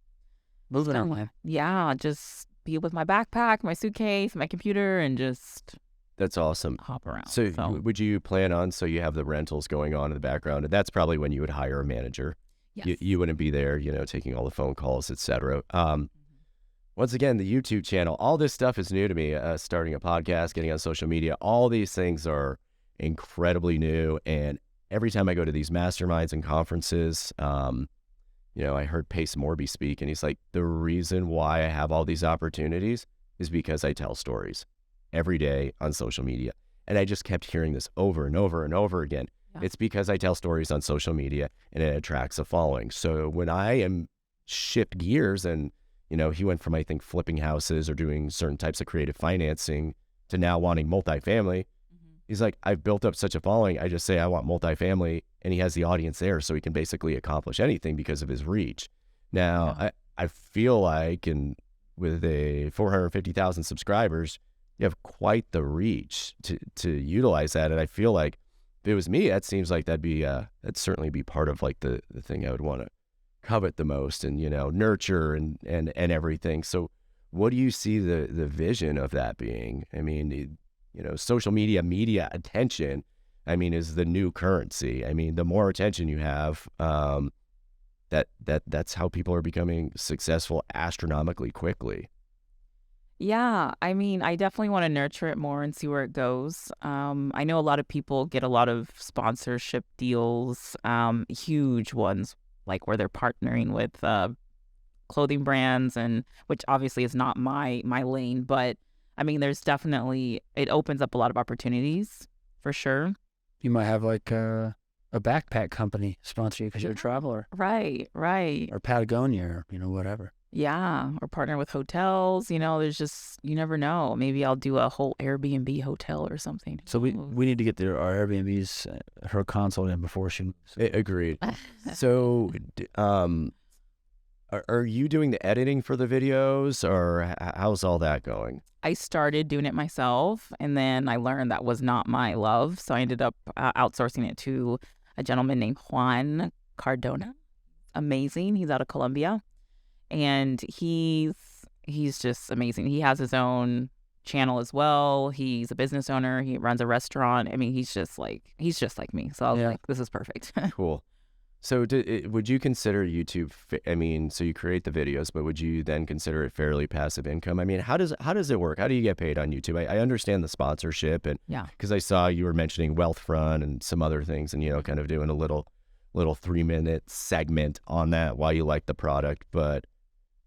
Moving Done. around. yeah, just be with my backpack, my suitcase, my computer, and just That's awesome. hop around. So would you plan on, so you have the rentals going on in the background, and that's probably when you would hire a manager. yes. You wouldn't be there, taking all the phone calls, etc. Once again, the YouTube channel, all this stuff is new to me. Starting a podcast, getting on social media, all these things are incredibly new. And every time I go to these masterminds and conferences, I heard Pace Morby speak, and he's like, the reason why I have all these opportunities is because I tell stories every day on social media. And I just kept hearing this over and over and over again. Yeah. It's because I tell stories on social media and it attracts a following. So when I am shift gears and, he went from, I think, flipping houses or doing certain types of creative financing to now wanting multifamily. He's like, I've built up such a following. I just say I want multifamily, and he has the audience there, so he can basically accomplish anything because of his reach. Now, Yeah. I feel like, and with a 450,000 subscribers, you have quite the reach to utilize that. And I feel like if it was me, that seems like that'd certainly be part of like the thing I would want to covet the most, and nurture and everything. So what do you see the vision of that being? I mean, social media attention, I mean, is the new currency. I mean, the more attention you have, that's how people are becoming successful astronomically quickly. Yeah, I mean, I definitely want to nurture it more and see where it goes. I know a lot of people get a lot of sponsorship deals, huge ones, like where they're partnering with clothing brands, and which obviously is not my lane, but I mean, there's definitely, it opens up a lot of opportunities for sure. You might have like a backpack company sponsor you because you're a traveler, Right. or Patagonia, or whatever. Yeah, or partner with hotels. There's just, you never know. Maybe I'll do a whole Airbnb hotel or something. So we Ooh. need to get our Airbnbs, her consult in before she moves. Agreed. So, are you doing the editing for the videos, or how's all that going? I started doing it myself, and then I learned that was not my love. So I ended up outsourcing it to a gentleman named Juan Cardona. Amazing. He's out of Colombia, and he's just amazing. He has his own channel as well. He's a business owner. He runs a restaurant. I mean, he's just like me. So I was Yeah. like, this is perfect. Cool. So would you consider YouTube, I mean, so you create the videos, but would you then consider it fairly passive income? I mean, how does it work? How do you get paid on YouTube? I understand the sponsorship, and Yeah. because I saw you were mentioning Wealthfront and some other things, and, kind of doing a little 3-minute segment on that while you like the product. But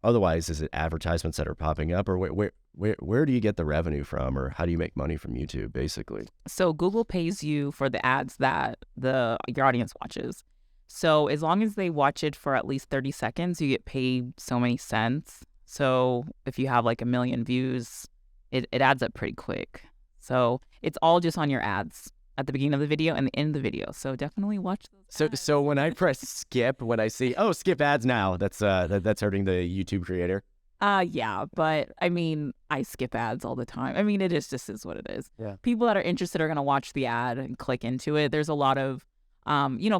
otherwise, is it advertisements that are popping up, or where do you get the revenue from, or how do you make money from YouTube, basically? So Google pays you for the ads that your audience watches. So as long as they watch it for at least 30 seconds, you get paid so many cents. So if you have like 1 million views, it adds up pretty quick. So it's all just on your ads at the beginning of the video and the end of the video. So definitely watch those ads. So when I press skip, when I see, skip ads now, that's hurting the YouTube creator. Yeah, but I mean, I skip ads all the time. I mean, it just is what it is. Yeah. People that are interested are going to watch the ad and click into it. There's a lot of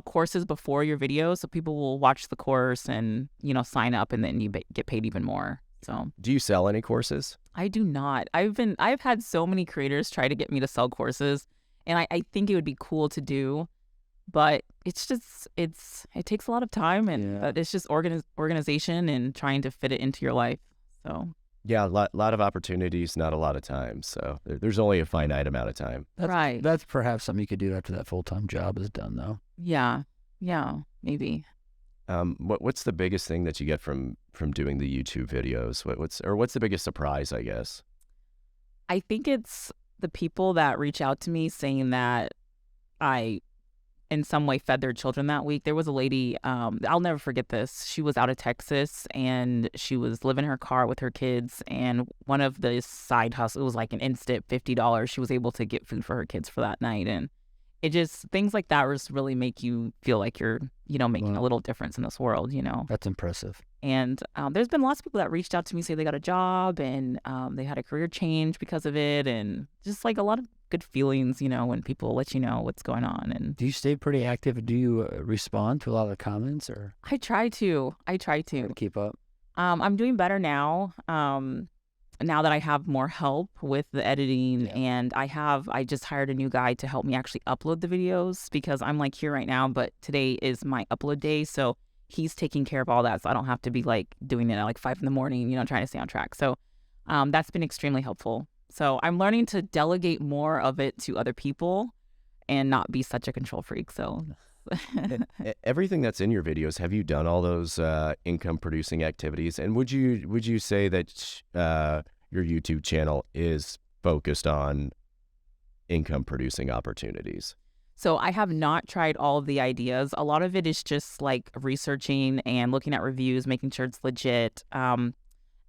courses before your video, so people will watch the course and sign up, and then you get paid even more. So Do you sell any courses? I do not. I've had so many creators try to get me to sell courses, and I think it would be cool to do, but it's just it takes a lot of time, and Yeah. it's just organization and trying to fit it into your life. So Yeah, lot of opportunities, not a lot of time. So there's only a finite amount of time. Right. That's perhaps something you could do after that full-time job is done, though. Yeah. Yeah. Maybe. What's the biggest thing that you get from doing the YouTube videos? What's the biggest surprise, I guess? I think it's the people that reach out to me saying that I in some way fed their children that week. There was a lady, I'll never forget this. She was out of Texas and she was living in her car with her kids, and one of the side hustles, it was like an instant $50. She was able to get food for her kids for that night. And it just, things like that just really make you feel like you're, making a little difference in this world, That's impressive. And there's been lots of people that reached out to me, say they got a job and they had a career change because of it, and just like a lot of good feelings, when people let you know what's going on. And Do you stay pretty active? Do you respond to a lot of the comments, or I try to keep up? I'm doing better now. Now that I have more help with the editing, and I just hired a new guy to help me actually upload the videos, because I'm like here right now, but today is my upload day. So he's taking care of all that. So I don't have to be like doing it at like 5 a.m, trying to stay on track. So that's been extremely helpful. So I'm learning to delegate more of it to other people and not be such a control freak. So Everything that's in your videos, have you done all those income producing activities? And would you say that your YouTube channel is focused on income producing opportunities? So I have not tried all of the ideas. A lot of it is just like researching and looking at reviews, making sure it's legit,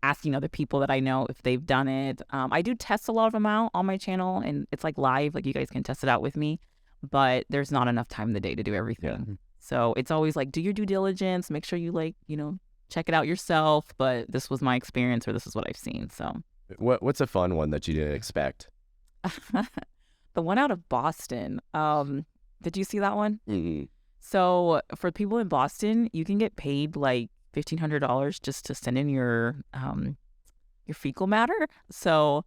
asking other people that I know if they've done it. I do test a lot of them out on my channel, and it's like live, like you guys can test it out with me, but there's not enough time in the day to do everything. Yeah. So it's always like, do your due diligence, make sure you check it out yourself, but this was my experience, or this is what I've seen. So What's a fun one that you didn't expect? the one out of Boston, did you see that one? Mm-hmm. So for people in Boston, you can get paid like $1,500 just to send in your fecal matter. So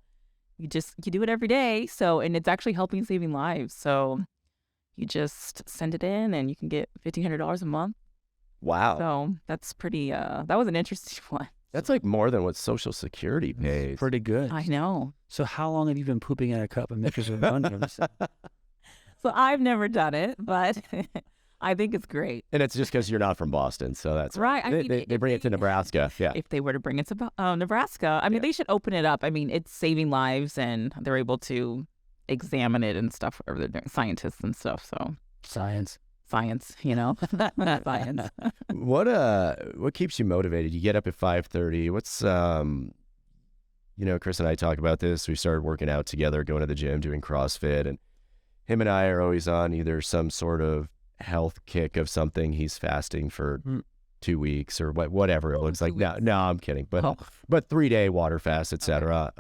you do it every day. So, and it's actually saving lives. So you just send it in and you can get $1,500 a month. Wow. So that's pretty, that was an interesting one. That's like more than what Social Security pays. Pretty good. I know. So how long have you been pooping in a cup and making some money? So I've never done it, but I think it's great. And it's just because you're not from Boston, so that's right. I mean, they bring it to Nebraska. Yeah. If they were to bring it to Nebraska, I mean, they should open it up. I mean, it's saving lives, and they're able to examine it and stuff, whatever they're doing, scientists and stuff. So Science. Science. Science. What keeps you motivated? You get up at 5:30. What's Chris and I talk about this. We started working out together, going to the gym, doing CrossFit, and him and I are always on either some sort of health kick of something. He's fasting for 2 weeks or whatever it looks like. No, I'm kidding. But 3-day water fast, etc.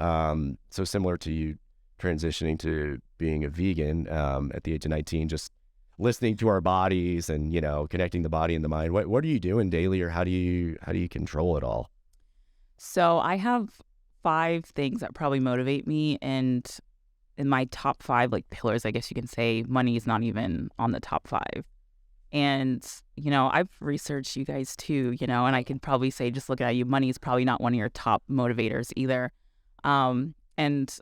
So similar to you transitioning to being a vegan at the age of 19, just listening to our bodies and connecting the body and the mind. What are you doing daily, or how do you control it all? So I have 5 things that probably motivate me, and in my top 5 pillars, I guess you can say, money is not even on the top 5. And I've researched you guys too, and I can probably say, just looking at you, money is probably not one of your top motivators either. And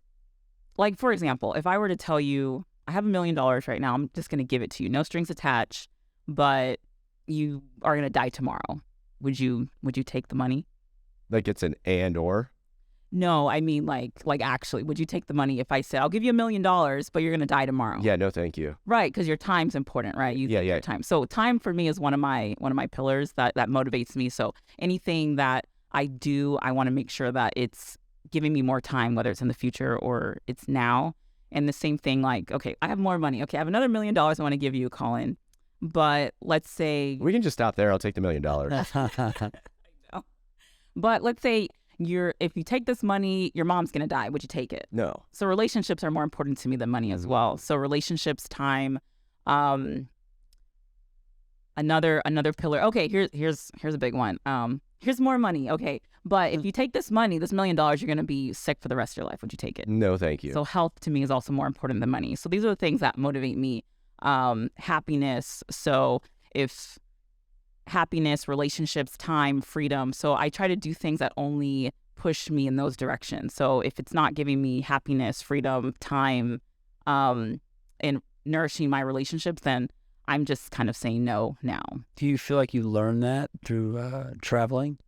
like, for example, if I were to tell you I have $1 million right now, I'm just going to give it to you, no strings attached, but you are going to die tomorrow. Would you take the money? Like it's an and or? No, I mean like actually, would you take the money if I said, I'll give you $1 million, but you're going to die tomorrow? Yeah, no, thank you. Right, because your time's important, right? Your time. So time for me is one of my pillars that motivates me. So anything that I do, I want to make sure that it's giving me more time, whether it's in the future or it's now. And the same thing, like, okay, I have more money. Okay, I have another $1 million I want to give you, Colin. But let's say we can just stop there. I'll take the $1 million. But let's say if you take this money, your mom's gonna die. Would you take it? No. So relationships are more important to me than money as well. So relationships, time, another pillar. Okay, here's a big one. Here's more money. Okay, but if you take this money, this $1 million, you're gonna be sick for the rest of your life. Would you take it? No, thank you. So health to me is also more important than money. So these are the things that motivate me. Happiness. So if happiness, relationships, time, freedom. So I try to do things that only push me in those directions. So if it's not giving me happiness, freedom, time, and nourishing my relationships, then I'm just kind of saying no now. Do you feel like you learned that through traveling?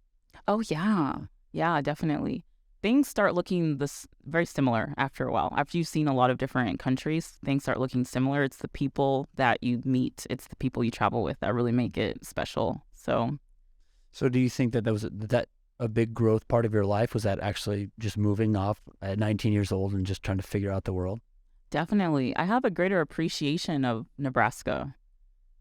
Oh, yeah. Yeah, definitely. Things start looking very similar after a while. After you've seen a lot of different countries, things start looking similar. It's the people that you meet, it's the people you travel with that really make it special. So do you think that was a big growth part of your life? Was that actually just moving off at 19 years old and just trying to figure out the world? definitely, I have a greater appreciation of Nebraska.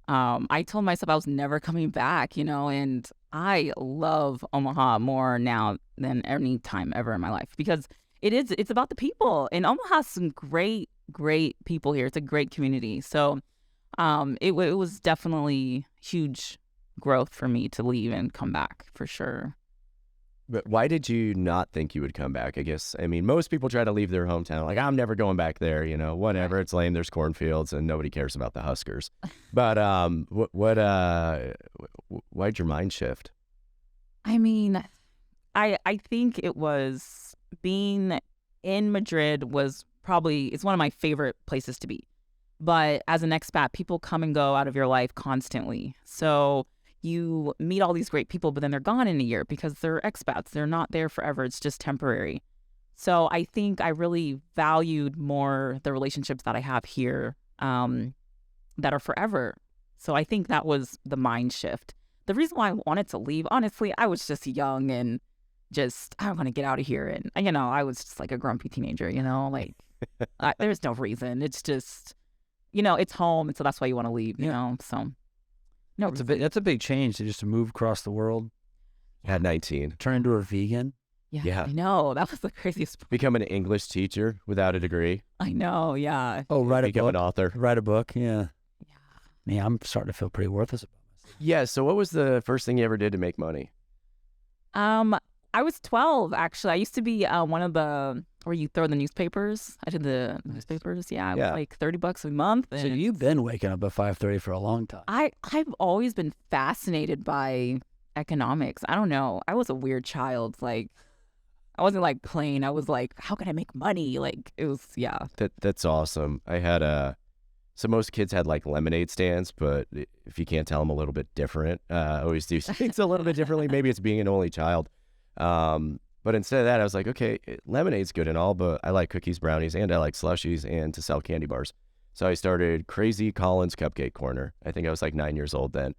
I told myself I was never coming back, and I love Omaha more now than any time ever in my life because it's about the people. And Omaha has some great, great people here. It's a great community. So it was definitely huge growth for me to leave and come back for sure. But why did you not think you would come back? I guess, I mean, most people try to leave their hometown. Like, I'm never going back there, whatever. Right. It's lame. There's cornfields and nobody cares about the Huskers. But why'd your mind shift? I mean, I think it was being in Madrid it's one of my favorite places to be. But as an expat, people come and go out of your life constantly. So you meet all these great people, but then they're gone in a year because they're expats. They're not there forever. It's just temporary. So I think I really valued more the relationships that I have here that are forever. So I think that was the mind shift. The reason why I wanted to leave, honestly, I was just young and I want to get out of here. And, I was just like a grumpy teenager, there's no reason. It's just, it's home. And so that's why you want to leave, so. No, that's a big change to just move across the world. At 19. Turn into a vegan. Yeah, I know. That was the craziest part. Become an English teacher without a degree. I know, yeah. Oh, Become an author. Write a book, yeah. Yeah, I'm starting to feel pretty worthless about myself. Yeah, so what was the first thing you ever did to make money? I was 12, actually. I used to be one of the, where you throw the newspapers. I did the newspapers. Yeah, it was like $30 a month. So you've been waking up at 5:30 for a long time. I've always been fascinated by economics. I don't know. I was a weird child. Like, I wasn't like playing. I was like, how can I make money? Like, it was, yeah. That's awesome. I had so most kids had like lemonade stands, but if you can't tell them a little bit different, always do things a little bit differently. Maybe it's being an only child. But instead of that, I was like, okay, lemonade's good and all, but I like cookies, brownies, and I like slushies and to sell candy bars. So I started Crazy Collins Cupcake Corner. I think I was like 9 years old then.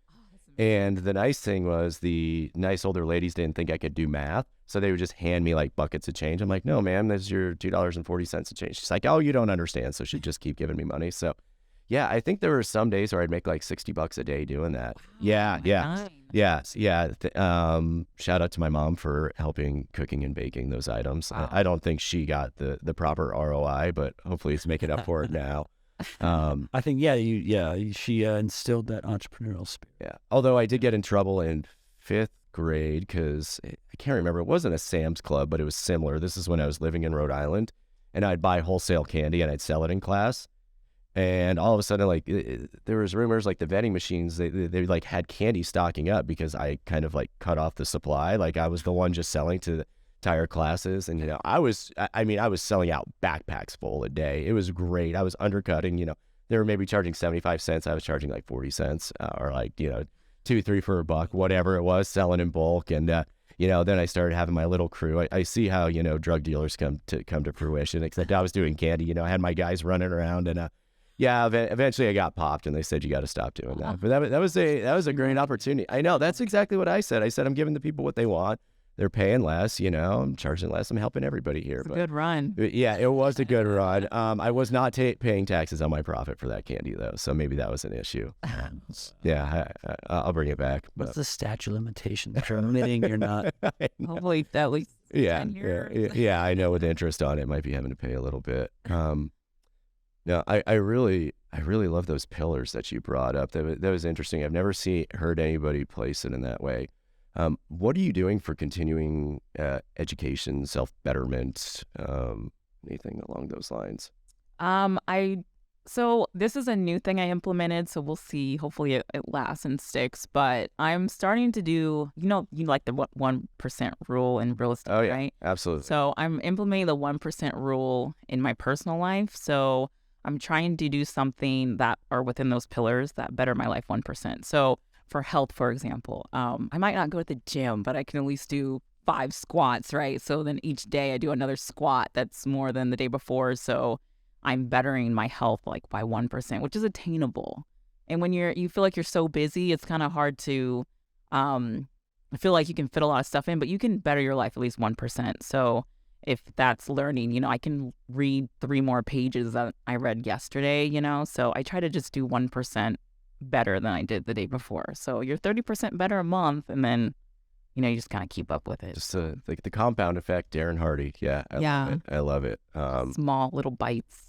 And the nice thing was the nice older ladies didn't think I could do math. So they would just hand me like buckets of change. I'm like, no, ma'am, this is your $2.40 of change. She's like, oh, you don't understand. So she'd just keep giving me money. So yeah, I think there were some days where I'd make like $60 a day doing that. Wow, yeah. Shout out to my mom for helping cooking and baking those items. Wow. I don't think she got the proper ROI, but hopefully it's making up for it now. I think, she instilled that entrepreneurial spirit. Yeah. Although I did get in trouble in 5th grade because I can't remember. It wasn't a Sam's Club, but it was similar. This is when I was living in Rhode Island, and I'd buy wholesale candy and I'd sell it in class. And all of a sudden, like, there was rumors like the vending machines, they like had candy stocking up because I kind of like cut off the supply. Like I was the one just selling to the entire classes. And, I was selling out backpacks full a day. It was great. I was undercutting, they were maybe charging 75 cents. I was charging like 40 cents or like, 2-3 for $1, whatever it was, selling in bulk. And, then I started having my little crew. I see how, drug dealers come to fruition, except I was doing candy. I had my guys running around and, yeah, eventually I got popped, and they said you got to stop doing that. But that was a great opportunity. I know, that's exactly what I said. I said I'm giving the people what they want. They're paying less, I'm charging less. I'm helping everybody here. It's a good run. Yeah, it was a good run. I was not paying taxes on my profit for that candy though, so maybe that was an issue. Yeah, I'll bring it back. What's the statute of limitations? Permitting you're not. Hopefully at least 10 years. Yeah, I know with interest on it, might be having to pay a little bit. No, I really love those pillars that you brought up. That was interesting. I've never heard anybody place it in that way. What are you doing for continuing education, self-betterment, anything along those lines? I So this is a new thing I implemented, so we'll see. Hopefully it lasts and sticks. But I'm starting to do, you like the 1% rule in real estate, Oh yeah, right? absolutely. So I'm implementing the 1% rule in my personal life. So I'm trying to do something that are within those pillars that better my life 1%. So for health, for example, I might not go to the gym, but I can at least do 5 squats, right? So then each day I do another squat that's more than the day before. So I'm bettering my health like by 1%, which is attainable. And when you feel like you're so busy, it's kind of hard to I feel like you can fit a lot of stuff in, but you can better your life at least 1%. So if that's learning, I can read 3 more pages that I read yesterday, so I try to just do 1% better than I did the day before. So you're 30% better a month, and then, you just kind of keep up with it. Just like the compound effect, Darren Hardy. Yeah, I love it. Small little bites.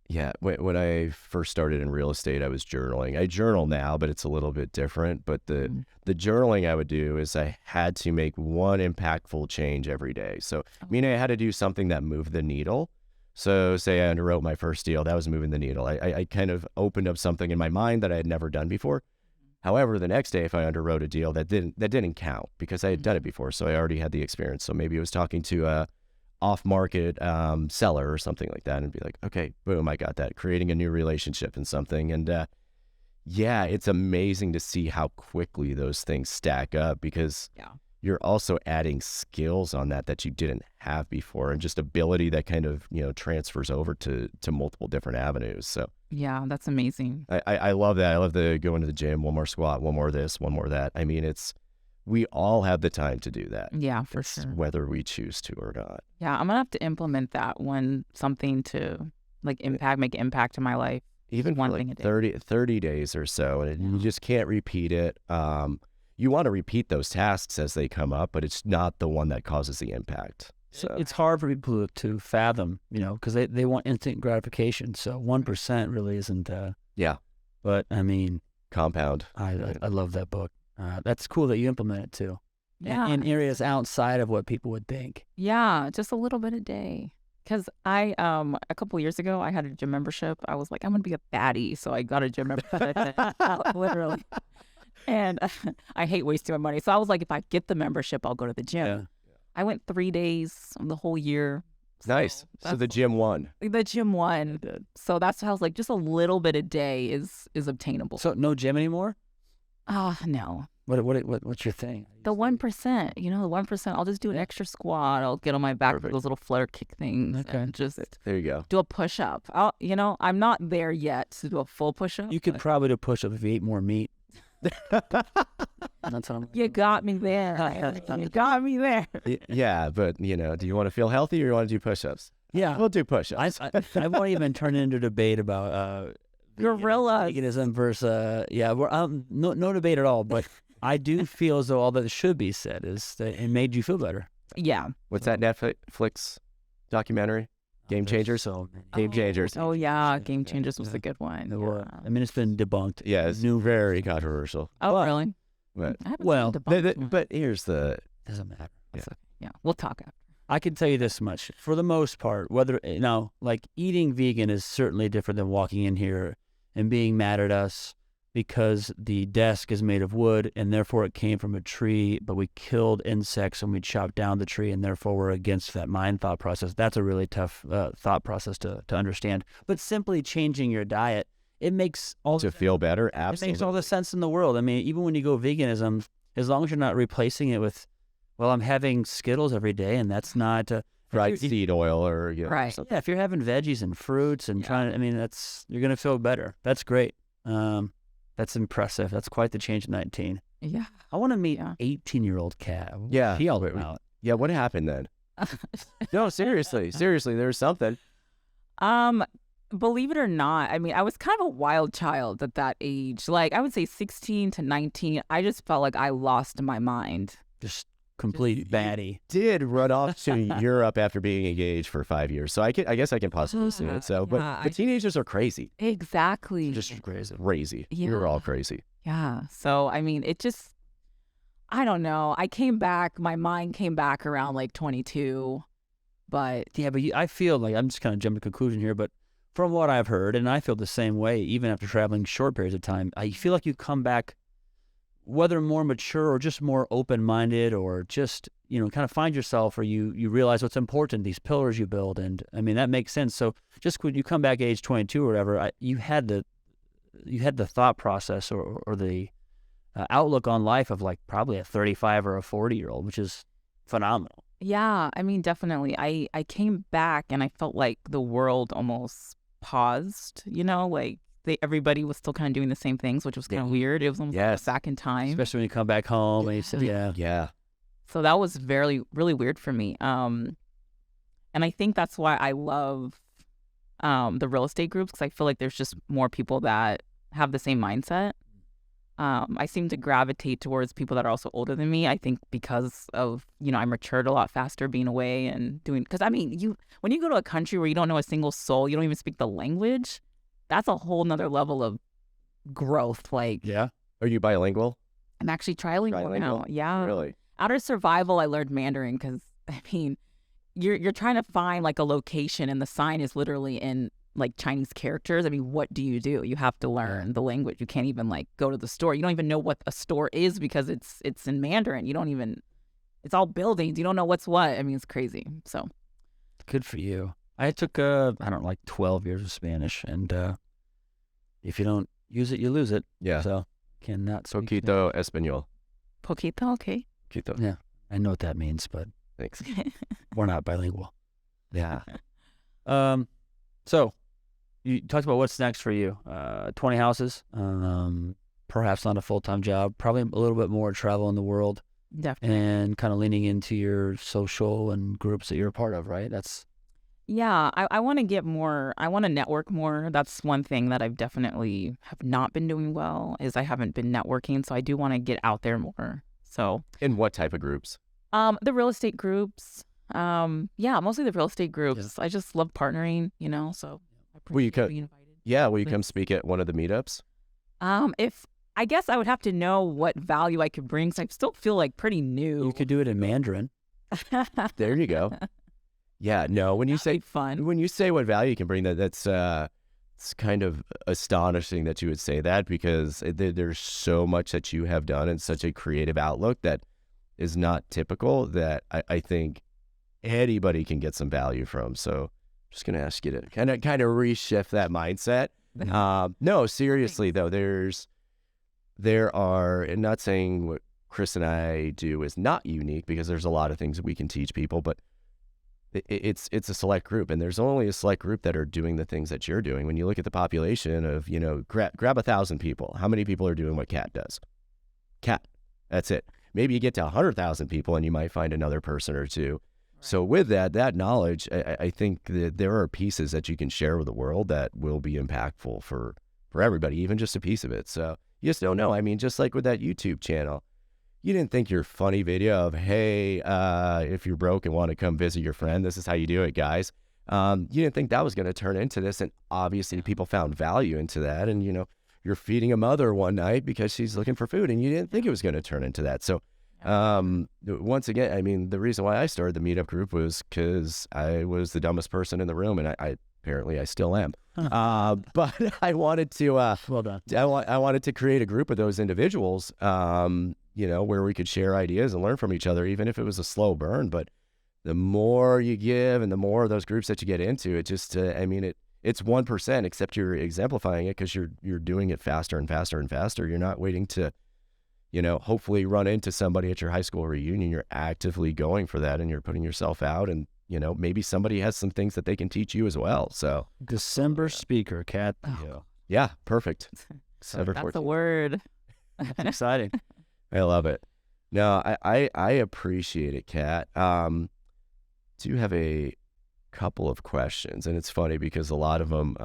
Yeah, when I first started in real estate, I was journaling. I journal now, but it's a little bit different. But the journaling I would do is I had to make one impactful change every day. So, meaning I had to do something that moved the needle. So, say I underwrote my first deal, that was moving the needle. I kind of opened up something in my mind that I had never done before. However, the next day, if I underwrote a deal, that didn't count because I had done it before. So I already had the experience. So maybe it was talking to a off-market seller or something like that, and be like, okay, boom, I got that. Creating a new relationship and something. And yeah, it's amazing to see how quickly those things stack up because you're also adding skills on that you didn't have before, and just ability that kind of, transfers over to multiple different avenues. So yeah, that's amazing. I love that. I love the going to the gym, one more squat, one more this, one more that. I mean, we all have the time to do that. Yeah, for sure. Whether we choose to or not. Yeah, I'm going to have to implement that something to make impact in my life. Even one for thing like a day. 30 days or so. And you just can't repeat it. You want to repeat those tasks as they come up, but it's not the one that causes the impact. So it's hard for people to fathom, because they want instant gratification. So 1% really isn't. Yeah. But I mean, compound. I love that book. That's cool that you implement it too. Yeah. In areas outside of what people would think. Yeah, just a little bit a day. Because I, a couple years ago, I had a gym membership. I was like, I'm going to be a baddie. So I got a gym membership, literally. And I hate wasting my money. So I was like, if I get the membership, I'll go to the gym. Yeah. I went 3 days the whole year. Nice. So the gym won. The gym won. So that's how I was like, just a little bit a day is obtainable. So no gym anymore? No. What's your thing? The 1%, the 1%, I'll just do an extra squat. I'll get on my back with those little flare kick things. Okay. And just there you go. do a push-up. I'm not there yet to do a full push-up. You could probably do a push-up if you ate more meat. That's what I'm You got me there. You got me there. Yeah, but, do you want to feel healthy or you want to do push-ups? Yeah. We'll do push-ups. I won't even turn it into a debate about gorillas. Veganism versus, no debate at all, but I do feel as though all that should be said is that it made you feel better. Yeah. What's that Netflix documentary? Game Changers? Game Changers. Oh, yeah. Game Changers was a good one. Yeah. I mean, it's been debunked. Yeah, it's very controversial. Oh, really? But, but here's the... Doesn't matter. Yeah. We'll talk after. I can tell you this much. For the most part, whether, like eating vegan is certainly different than walking in here and being mad at us because the desk is made of wood and therefore it came from a tree, but we killed insects and we chopped down the tree and therefore we're against that mind thought process. That's a really tough thought process to understand. But simply changing your diet, it makes all to feel better. Absolutely. It makes all the sense in the world. I mean, even when you go veganism, as long as you're not replacing it with, well, I'm having Skittles every day and that's not fried seed oil or right. Yeah, if you're having veggies and fruits and you're gonna feel better. That's great. That's impressive. That's quite the change in 19. Yeah. I want to meet 18-year-old Katt. Yeah. He all out. Yeah, what happened then? No, seriously, there's something. Believe it or not, I mean, I was kind of a wild child at that age. Like, I would say 16 to 19, I just felt like I lost my mind. Just complete baddie. Did run off to Europe after being engaged for 5 years. So I guess I can possibly see it. So, but teenagers are crazy. Exactly. Just crazy. Yeah. We were all crazy. Yeah. So, I mean, it just, I don't know. I came back, my mind came back around like 22, but. Yeah, but I feel like, I'm just kind of jumping to conclusion here, but from what I've heard, and I feel the same way, even after traveling short periods of time, I feel like you come back, whether more mature or just more open-minded, or just, kind of find yourself, or you realize what's important, these pillars you build. And I mean, that makes sense. So just when you come back age 22 or whatever, you had the thought process or the outlook on life of like probably a 35 or a 40-year-old, which is phenomenal. Yeah, I mean, definitely. I came back and I felt like the world almost paused, like everybody was still kind of doing the same things, which was kind of weird. It was almost like back in time. Especially when you come back home and you say, Yeah. So that was really weird for me. And I think that's why I love the real estate groups, because I feel like there's just more people that have the same mindset. I seem to gravitate towards people that are also older than me. I think because of, I matured a lot faster being away and doing, because I mean, when you go to a country where you don't know a single soul, you don't even speak the language, that's a whole nother level of growth. Like, Yeah. Are you bilingual? I'm actually trilingual now. Yeah. Really? Out of survival, I learned Mandarin because, I mean, you're trying to find like a location and the sign is literally in like Chinese characters. I mean, what do? You have to learn the language. You can't even like go to the store. You don't even know what a store is because it's in Mandarin. You don't even, it's all buildings. You don't know what's what. I mean, it's crazy. So good for you. I took, 12 years of Spanish, and if you don't use it, you lose it. Yeah. So cannot speak Poquito español. Poquito, okay. Poquito. Yeah, I know what that means, but Thanks. we're not bilingual. Yeah. So you talked about what's next for you. 20 houses, perhaps not a full-time job, probably a little bit more travel in the world, Definitely. and kind of leaning into your social and groups that you're a part of, right? Yeah, I want to get more. I want to network more. That's one thing that I've definitely have not been doing well, is I haven't been networking. So I do want to get out there more. So In what type of groups? the real estate groups. Yeah, mostly the real estate groups. I just love partnering, so I Will you appreciate being invited. Yeah. Will you come Please. speak at one of the meetups? If I guess I would have to know what value I could bring, so I still feel like pretty new. You could do it in Mandarin. There you go. Yeah. No. When you That'd be say fun. what value you can bring, that's it's kind of astonishing that you would say that, because there's so much that you have done and such a creative outlook that is not typical, that I think anybody can get some value from. So I'm just going to ask you to kind of reshift that mindset. No, seriously though, there are, and not saying what Chris and I do is not unique, because there's a lot of things that we can teach people, but it's a select group, and there's only a select group that are doing the things that you're doing. When you look at the population of, grab 1,000 people, how many people are doing what Katt does? Katt, that's it. Maybe you get to 100,000 people and you might find another person or two. Right. So with that knowledge, I think that there are pieces that you can share with the world that will be impactful for everybody, even just a piece of it. So you just don't know. I mean, just like with that YouTube channel, you didn't think your funny video of, hey, if you're broke and want to come visit your friend, this is how you do it, guys. You didn't think that was going to turn into this. And obviously people found value into that. And, you're feeding a mother one night because she's looking for food, and you didn't think it was going to turn into that. So once again, I mean, the reason why I started the meetup group was because I was the dumbest person in the room, and I apparently I still am. But I wanted to, well done. I wanted to create a group of those individuals, where we could share ideas and learn from each other, even if it was a slow burn. But the more you give and the more of those groups that you get into, it just, it's 1%, except you're exemplifying it because you're doing it faster and faster and faster. You're not waiting to, hopefully run into somebody at your high school reunion. You're actively going for that, and you're putting yourself out, and, maybe somebody has some things that they can teach you as well. So December speaker, Katt Theo. Yeah, perfect. That's a word. That's exciting. I love it. No, I appreciate it, Katt. Do have a couple of questions, and it's funny because a lot of them,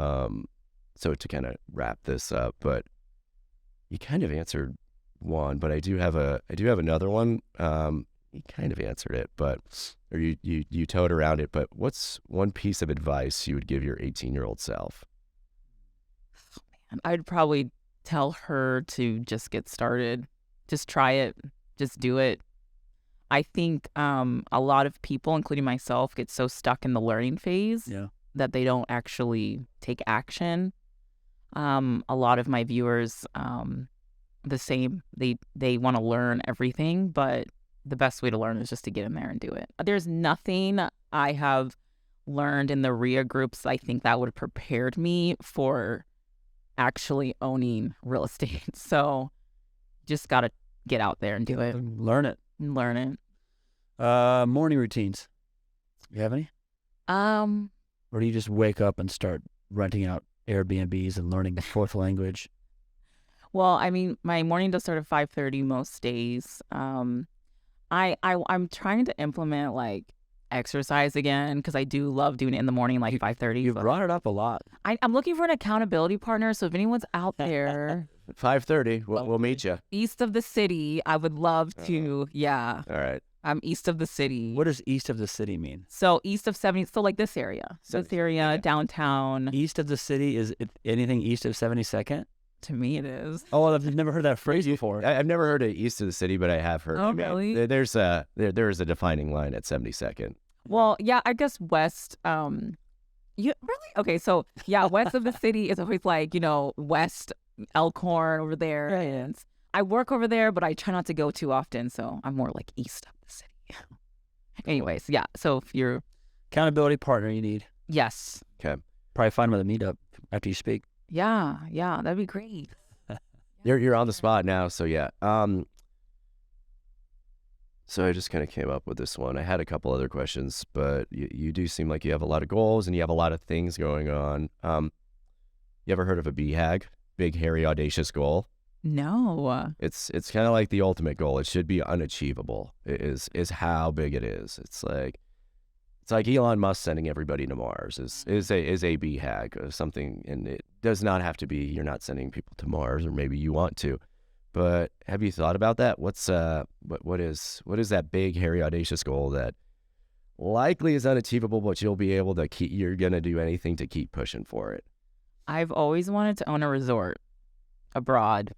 so to kind of wrap this up, but you kind of answered one, but I do have another one. You kind of answered it, or you towed around it, but what's one piece of advice you would give your 18-year-old self? Oh, man. I'd probably tell her to just get started. Just try it. Just do it. I think a lot of people, including myself, get so stuck in the learning phase that they don't actually take action. A lot of my viewers, the same. They want to learn everything, but the best way to learn is just to get in there and do it. There's nothing I have learned in the RIA groups I think that would have prepared me for actually owning real estate. So just got to get out there and do it. Learn it. Learn it. Morning routines. You have any? Or do you just wake up and start renting out Airbnbs and learning the fourth language? Well, I mean, my morning does start at 5:30 most days. I'm trying to implement like exercise again because I do love doing it in the morning, like 5:30. You've brought it up a lot. I'm looking for an accountability partner. So if anyone's out there 5:30. We'll meet you. east of the city, I would love to. Yeah, All right. I'm east of the city. What does east of the city mean? So east of 70, so like this area. This area, downtown. East of the city is anything east of 72nd? To me, it is. Oh, I've never heard that phrase before. I've never heard of east of the city, but I have heard. Oh, really? There's a defining line at 72nd. Well, yeah, I guess west. You really? Okay, so yeah, west of the city is always like, west Elkhorn over there. Yeah. And I work over there, but I try not to go too often, so I'm more like east of the city. Anyways, yeah. So if you're Accountability partner you need. yes, Okay. Probably find him at a meetup after you speak. yeah, that'd be great. You're on the spot now, so yeah. So I just kind of came up with this one. I had a couple other questions, but you do seem like you have a lot of goals and you have a lot of things going on. You ever heard of a BHAG? Big, hairy, audacious goal? No. It's kind of like the ultimate goal. It should be unachievable. It is how big it is. It's like Elon Musk sending everybody to Mars is a BHAG or something, and it does not have to be you're not sending people to Mars, or maybe you want to. But have you thought about that? What is that big, hairy, audacious goal that likely is unachievable, but you'll be able to keep? You're gonna do anything to keep pushing for it. I've always wanted to own a resort abroad,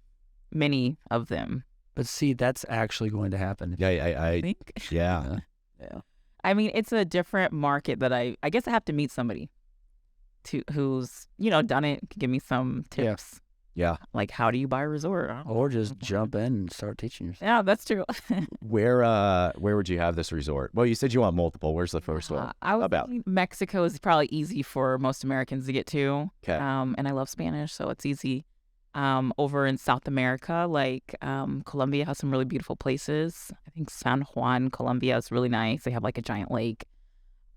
many of them. But see, that's actually going to happen. Yeah, I think. yeah. Yeah. I mean, it's a different market that I guess I have to meet somebody who's, done it, can give me some tips. Yeah. Like, how do you buy a resort? I don't know. Or just jump in and start teaching yourself. Yeah, that's true. Where would you have this resort? Well, you said you want multiple. Where's the first one? I would About? think Mexico is probably easy for most Americans to get to. Okay. And I love Spanish, so it's easy. Over in South America, like Colombia has some really beautiful places. I think San Juan, Colombia is really nice. They have like a giant lake.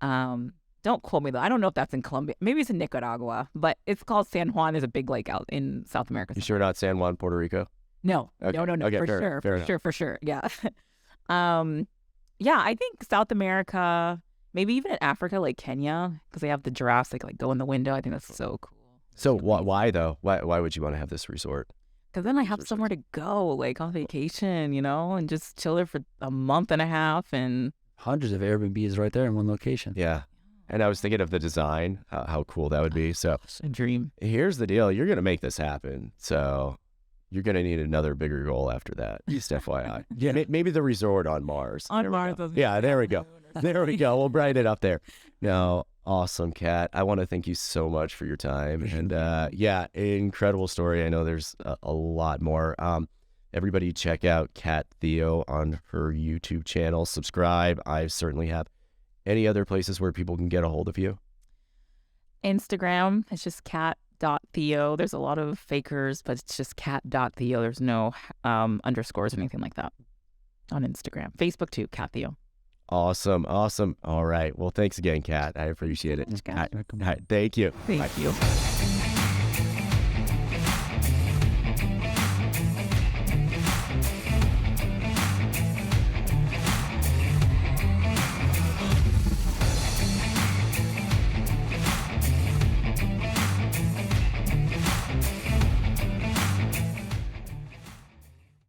Don't quote me though. I don't know if that's in Colombia. Maybe it's in Nicaragua, but it's called San Juan. There's a big lake out in South America. You sure not San Juan, Puerto Rico? No, Okay. no, Okay, for sure. Yeah. Yeah, I think South America, maybe even in Africa, like Kenya, because they have the giraffes that like go in the window. I think that's so cool. So why though? Why would you want to have this resort? Because then I have somewhere to go, like on vacation, and just chill there for a month and a half. And Hundreds of Airbnbs right there in one location. Yeah. And I was thinking of the design, how cool that would be. So it's a dream. here's the deal. You're going to make this happen. So you're going to need another bigger goal after that. Just FYI. Yeah. Maybe the resort on Mars. On There we Mars, go. doesn't Yeah, it? there we go. There we go. We'll brighten it up there. No, awesome, Katt. I want to thank you so much for your time. And yeah, incredible story. I know there's a lot more. Everybody check out Katt Theo on her YouTube channel. Subscribe. I certainly have. Any other places where people can get a hold of you? Instagram, it's just cat.theo. There's a lot of fakers, but it's just cat.theo. There's no underscores or anything like that on Instagram. Facebook too, Katt Theo. Awesome. All right. Well, thanks again, Katt. I appreciate it. Thanks, Katt. All right. Thank you. Thank you.